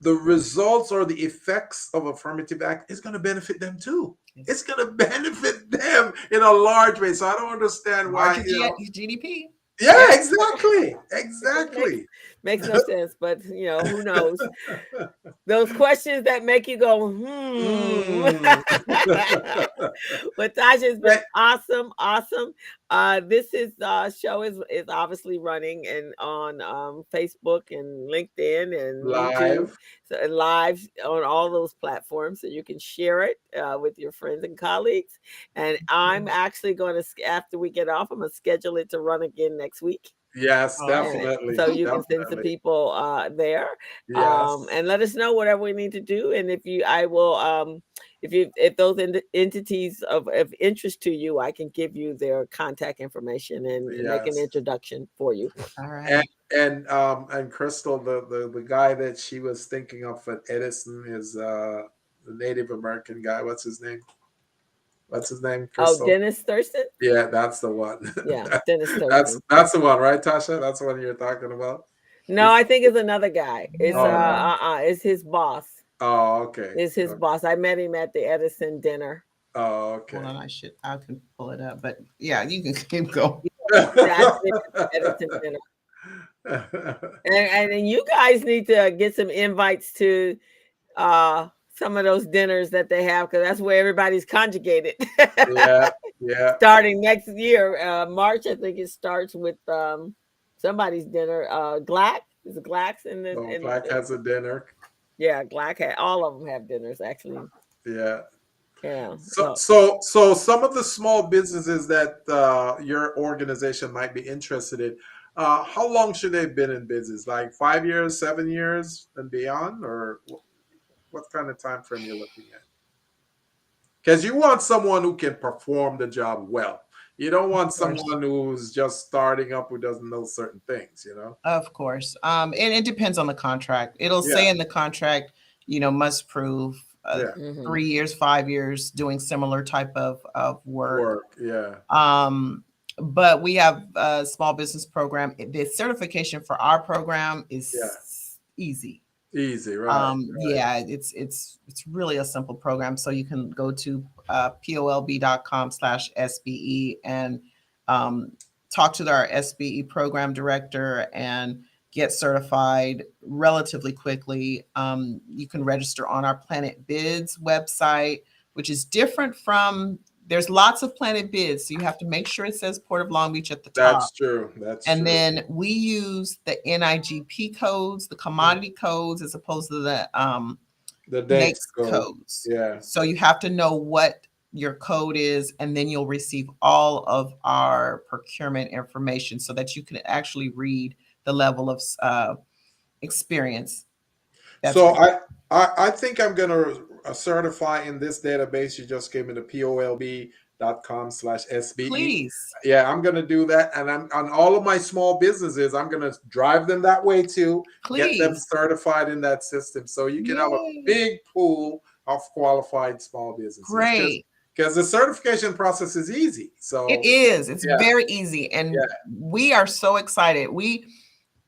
Speaker 1: the results or the effects of affirmative act is going to benefit them too. It's going to benefit them in a large way. So I don't understand why.
Speaker 4: GDP.
Speaker 1: Yeah, exactly.
Speaker 2: Makes no sense, but who knows? Those questions that make you go, But Tasha has been awesome. This is show is obviously running and on Facebook and LinkedIn and YouTube, so live on all those platforms, so you can share it with your friends and colleagues. And I'm actually going to, after we get off, I'm going to schedule it to run again next week.
Speaker 1: Yes, definitely.
Speaker 2: So you can send some people there, and let us know whatever we need to do. And I will, if those entities of interest to you, I can give you their contact information and make an introduction for you.
Speaker 4: All right.
Speaker 1: And Crystal, the guy that she was thinking of at Edison is the Native American guy. What's his name? Crystal?
Speaker 2: Oh, Dennis Thurston?
Speaker 1: Yeah, that's the one.
Speaker 2: Yeah, Dennis Thurston.
Speaker 1: That's the one, right, Tasha? That's the one you're talking about?
Speaker 2: No, I think it's another guy. It's it's his boss.
Speaker 1: Oh, okay.
Speaker 2: It's his boss. I met him at the Edison dinner.
Speaker 1: Oh, okay.
Speaker 4: Hold on, I can pull it up, but yeah, you can keep going.
Speaker 2: Edison dinner. And you guys need to get some invites to some of those dinners that they have, because that's where everybody's conjugated.
Speaker 1: Yeah.
Speaker 2: Starting next year, March, I think it starts with somebody's dinner. Glack is Glack's in the.
Speaker 1: Glack has a dinner.
Speaker 2: Yeah, Glack all of them have dinners actually.
Speaker 1: Yeah.
Speaker 2: Yeah.
Speaker 1: So some of the small businesses that your organization might be interested in, how long should they have been in business? Like 5 years, 7 years, and beyond, or what kind of time frame you're looking at? Because you want someone who can perform the job well. You don't want someone who's just starting up who doesn't know certain things,
Speaker 4: Of course. And it depends on the contract. It'll say in the contract, must prove 3 years, 5 years doing similar type of work. But we have a small business program. The certification for our program is easy.
Speaker 1: Easy, right?
Speaker 4: Yeah, it's really a simple program. So you can go to polb.com/SBE and talk to our SBE program director and get certified relatively quickly. You can register on our Planet Bids website, which is different from, there's lots of Planet Bids. So you have to make sure it says Port of Long Beach at the top.
Speaker 1: That's true.
Speaker 4: And then we use the NIGP codes, the commodity codes, as opposed to the NAICS codes.
Speaker 1: Yeah.
Speaker 4: So you have to know what your code is, and then you'll receive all of our procurement information so that you can actually read the level of experience.
Speaker 1: So I think I'm going to certify in this database you just gave me, the www.underservedcommunities.com/SBE.
Speaker 4: Please.
Speaker 1: Yeah, I'm going to do that. And I'm on all of my small businesses. I'm going to drive them that way too, get them
Speaker 4: Please.
Speaker 1: certified in that system. So you can have a
Speaker 4: Yay.
Speaker 1: big pool of qualified small businesses.
Speaker 4: Great.
Speaker 1: Because the certification process is easy. So
Speaker 4: it is. It's
Speaker 1: yeah.
Speaker 4: very easy. And
Speaker 1: Yeah.
Speaker 4: we are so excited. We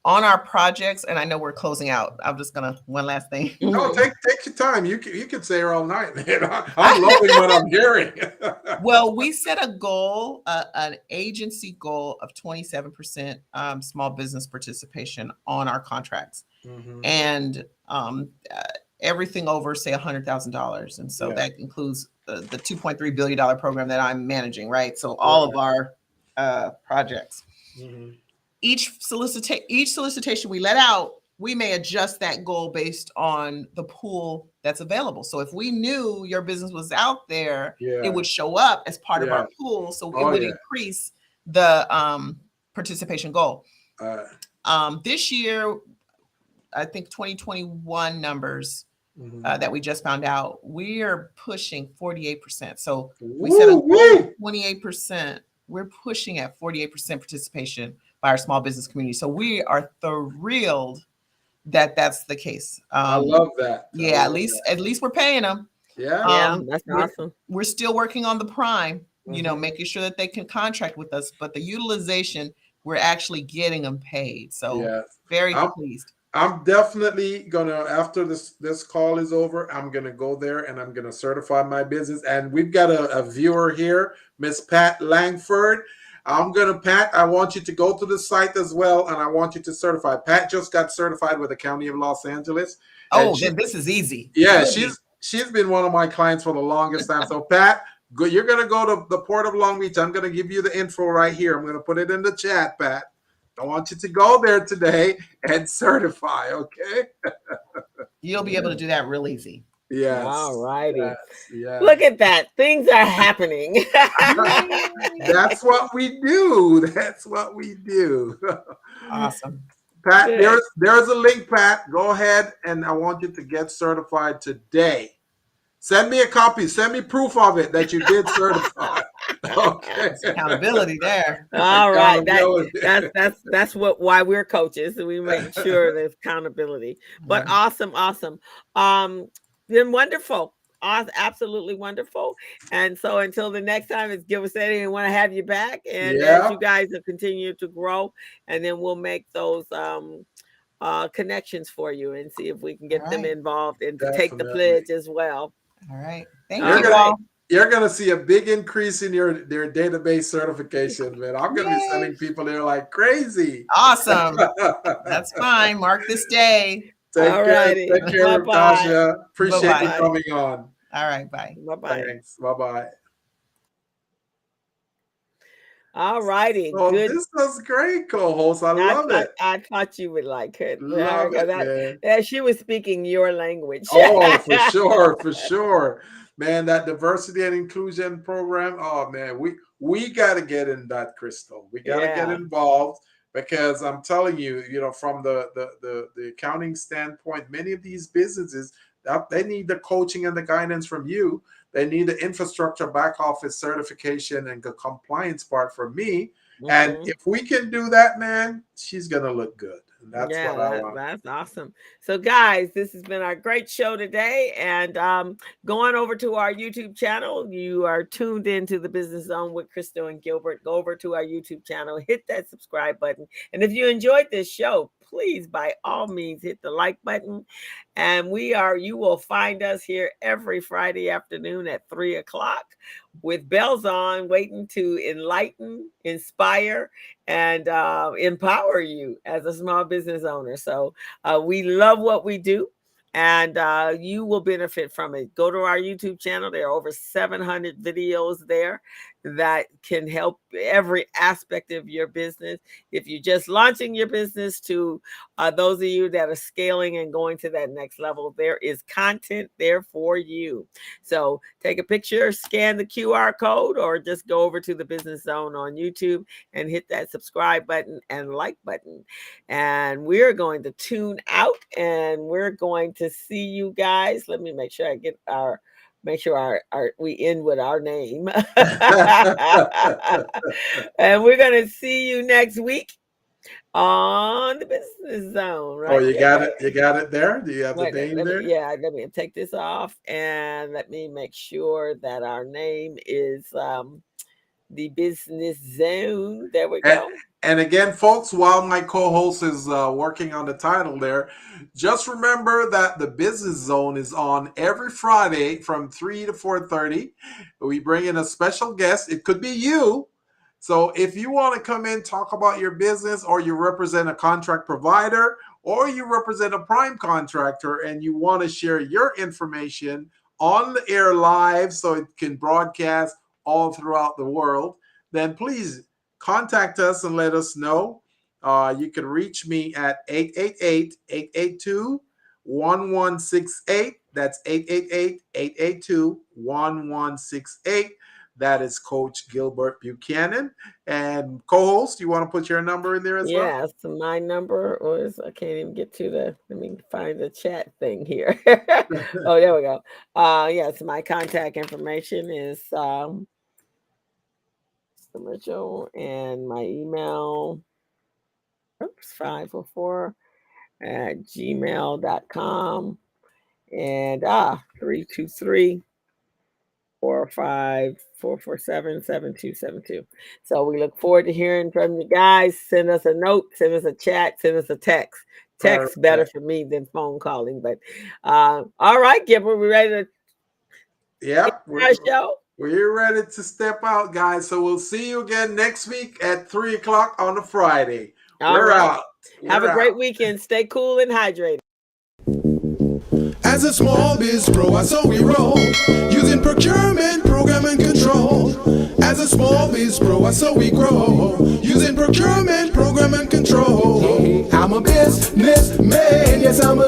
Speaker 4: on our projects, and I know we're closing out. I'm just gonna one last thing.
Speaker 1: No, take your time. You can stay here all night, man. I'm loving what I'm hearing.
Speaker 4: Well, we set a goal, an agency goal of 27% small business participation on our contracts, and everything over, say, $100,000. And so that includes the $2.3 billion program that I'm managing, right? So all of our projects. Each solicitation we let out, we may adjust that goal based on the pool that's available. So if we knew your business was out there, it would show up as part of our pool. So it would increase the participation goal. This year, I think 2021 numbers that we just found out, we are pushing 48%. So we set a goal of 28%. We're pushing at 48% participation by our small business community. So we are thrilled that that's the case.
Speaker 1: I love that.
Speaker 4: At least we're paying them.
Speaker 2: Yeah, that's awesome.
Speaker 4: We're still working on the prime, making sure that they can contract with us, but the utilization, we're actually getting them paid. So very pleased.
Speaker 1: I'm definitely gonna, after this call is over, I'm gonna go there and I'm gonna certify my business. And we've got a viewer here, Miss Pat Langford. Pat, I want you to go to the site as well, and I want you to certify. Pat just got certified with the County of Los Angeles.
Speaker 4: Oh, then this is easy.
Speaker 1: Yeah, she's been one of my clients for the longest time. So Pat, you're gonna go to the Port of Long Beach. I'm gonna give you the info right here. I'm gonna put it in the chat, Pat. I want you to go there today and certify, okay?
Speaker 4: You'll be able to do that real easy.
Speaker 1: Yes.
Speaker 2: All righty.
Speaker 1: Yes.
Speaker 2: Look at that. Things are happening.
Speaker 1: That's what we do. That's what we do.
Speaker 4: Awesome.
Speaker 1: Pat, there's a link, Pat. Go ahead, and I want you to get certified today. Send me a copy. Send me proof of it that you did certify. Okay.
Speaker 4: There's accountability there.
Speaker 2: All right. That's why we're coaches. So we make sure there's accountability. But awesome. Been wonderful. Absolutely wonderful. And so until the next time, it's Give Us Eddie, and want to have you back. And as you guys continue to grow, and then we'll make those connections for you and see if we can get them involved and to take the pledge as well.
Speaker 4: All right. Thank you all.
Speaker 1: You're going to see a big increase in their database certification, man. I'm going to be sending people there like crazy.
Speaker 4: Awesome. That's fine. Mark this day.
Speaker 1: Take care, Tasha. Appreciate you coming on.
Speaker 4: All right. Bye.
Speaker 2: Bye-bye.
Speaker 1: Thanks. Bye-bye.
Speaker 2: All righty.
Speaker 1: Oh,
Speaker 2: good.
Speaker 1: This was great, co-host. I love it.
Speaker 2: I thought you would like it.
Speaker 1: Love it, man.
Speaker 2: She was speaking your language.
Speaker 1: Oh, for sure. Man, that diversity and inclusion program. Oh man, we got to get in that, Crystal. We got to get involved, because I'm telling you, from the accounting standpoint, many of these businesses, they need the coaching and the guidance from you. They need the infrastructure, back office certification, and the compliance part from me. And if we can do that, man, she's gonna look good. And that's what I want.
Speaker 2: That's awesome. So, guys, this has been our great show today. And going over to our YouTube channel, you are tuned into the Business Zone with Crystal and Gilbert. Go over to our YouTube channel, hit that subscribe button. And if you enjoyed this show, please, by all means, hit the like button. And you will find us here every Friday afternoon at 3:00 with bells on, waiting to enlighten, inspire, and empower you as a small business owner. So we love what we do, and you will benefit from it. Go to our YouTube channel. There are over 700 videos there that can help every aspect of your business. If you're just launching your business, to those of you that are scaling and going to that next level, there is content there for you. So take a picture, scan the QR code, or just go over to the Business Zone on YouTube and hit that subscribe button and like button. And we're going to tune out, and we're going to see you guys. Let me make sure I get our make sure we end with our name. And we're going to see you next week on the Business Zone, right?
Speaker 1: Oh, you got it. You got it there. Do you have the name there?
Speaker 2: Let me take this off and let me make sure that our name is the Business Zone. There we go.
Speaker 1: And again, folks, while my co-host is working on the title there, just remember that the Business Zone is on every Friday from 3 to 4:30. We bring in a special guest. It could be you. So if you want to come in, talk about your business, or you represent a contract provider, or you represent a prime contractor, and you want to share your information on the air live so it can broadcast all throughout the world, then please contact us and let us know. You can reach me at 888-882-1168. That's 888-882-1168. That is Coach Gilbert Buchanan. And co-host, you want to put your number in there as well?
Speaker 2: Yes, my number was, I can't even get to let me find the chat thing here. Oh, there we go. Yes, my contact information is Mitchell, and my email, 504 at gmail.com, and 323-447-7272. So we look forward to hearing from you guys. Send us a note, send us a chat, send us a text. Text better for me than phone calling. But all right, Gilbert, we ready to our show?
Speaker 1: We're ready to step out, guys. So we'll see you again next week at 3 o'clock on a Friday. We're out.
Speaker 2: Have a great weekend. Stay cool and hydrated.
Speaker 5: As a small biz pro, I saw we roll, using procurement, program, and control. As a small biz pro, I saw we grow, using procurement, program, and control. I'm a businessman, yes, I'm a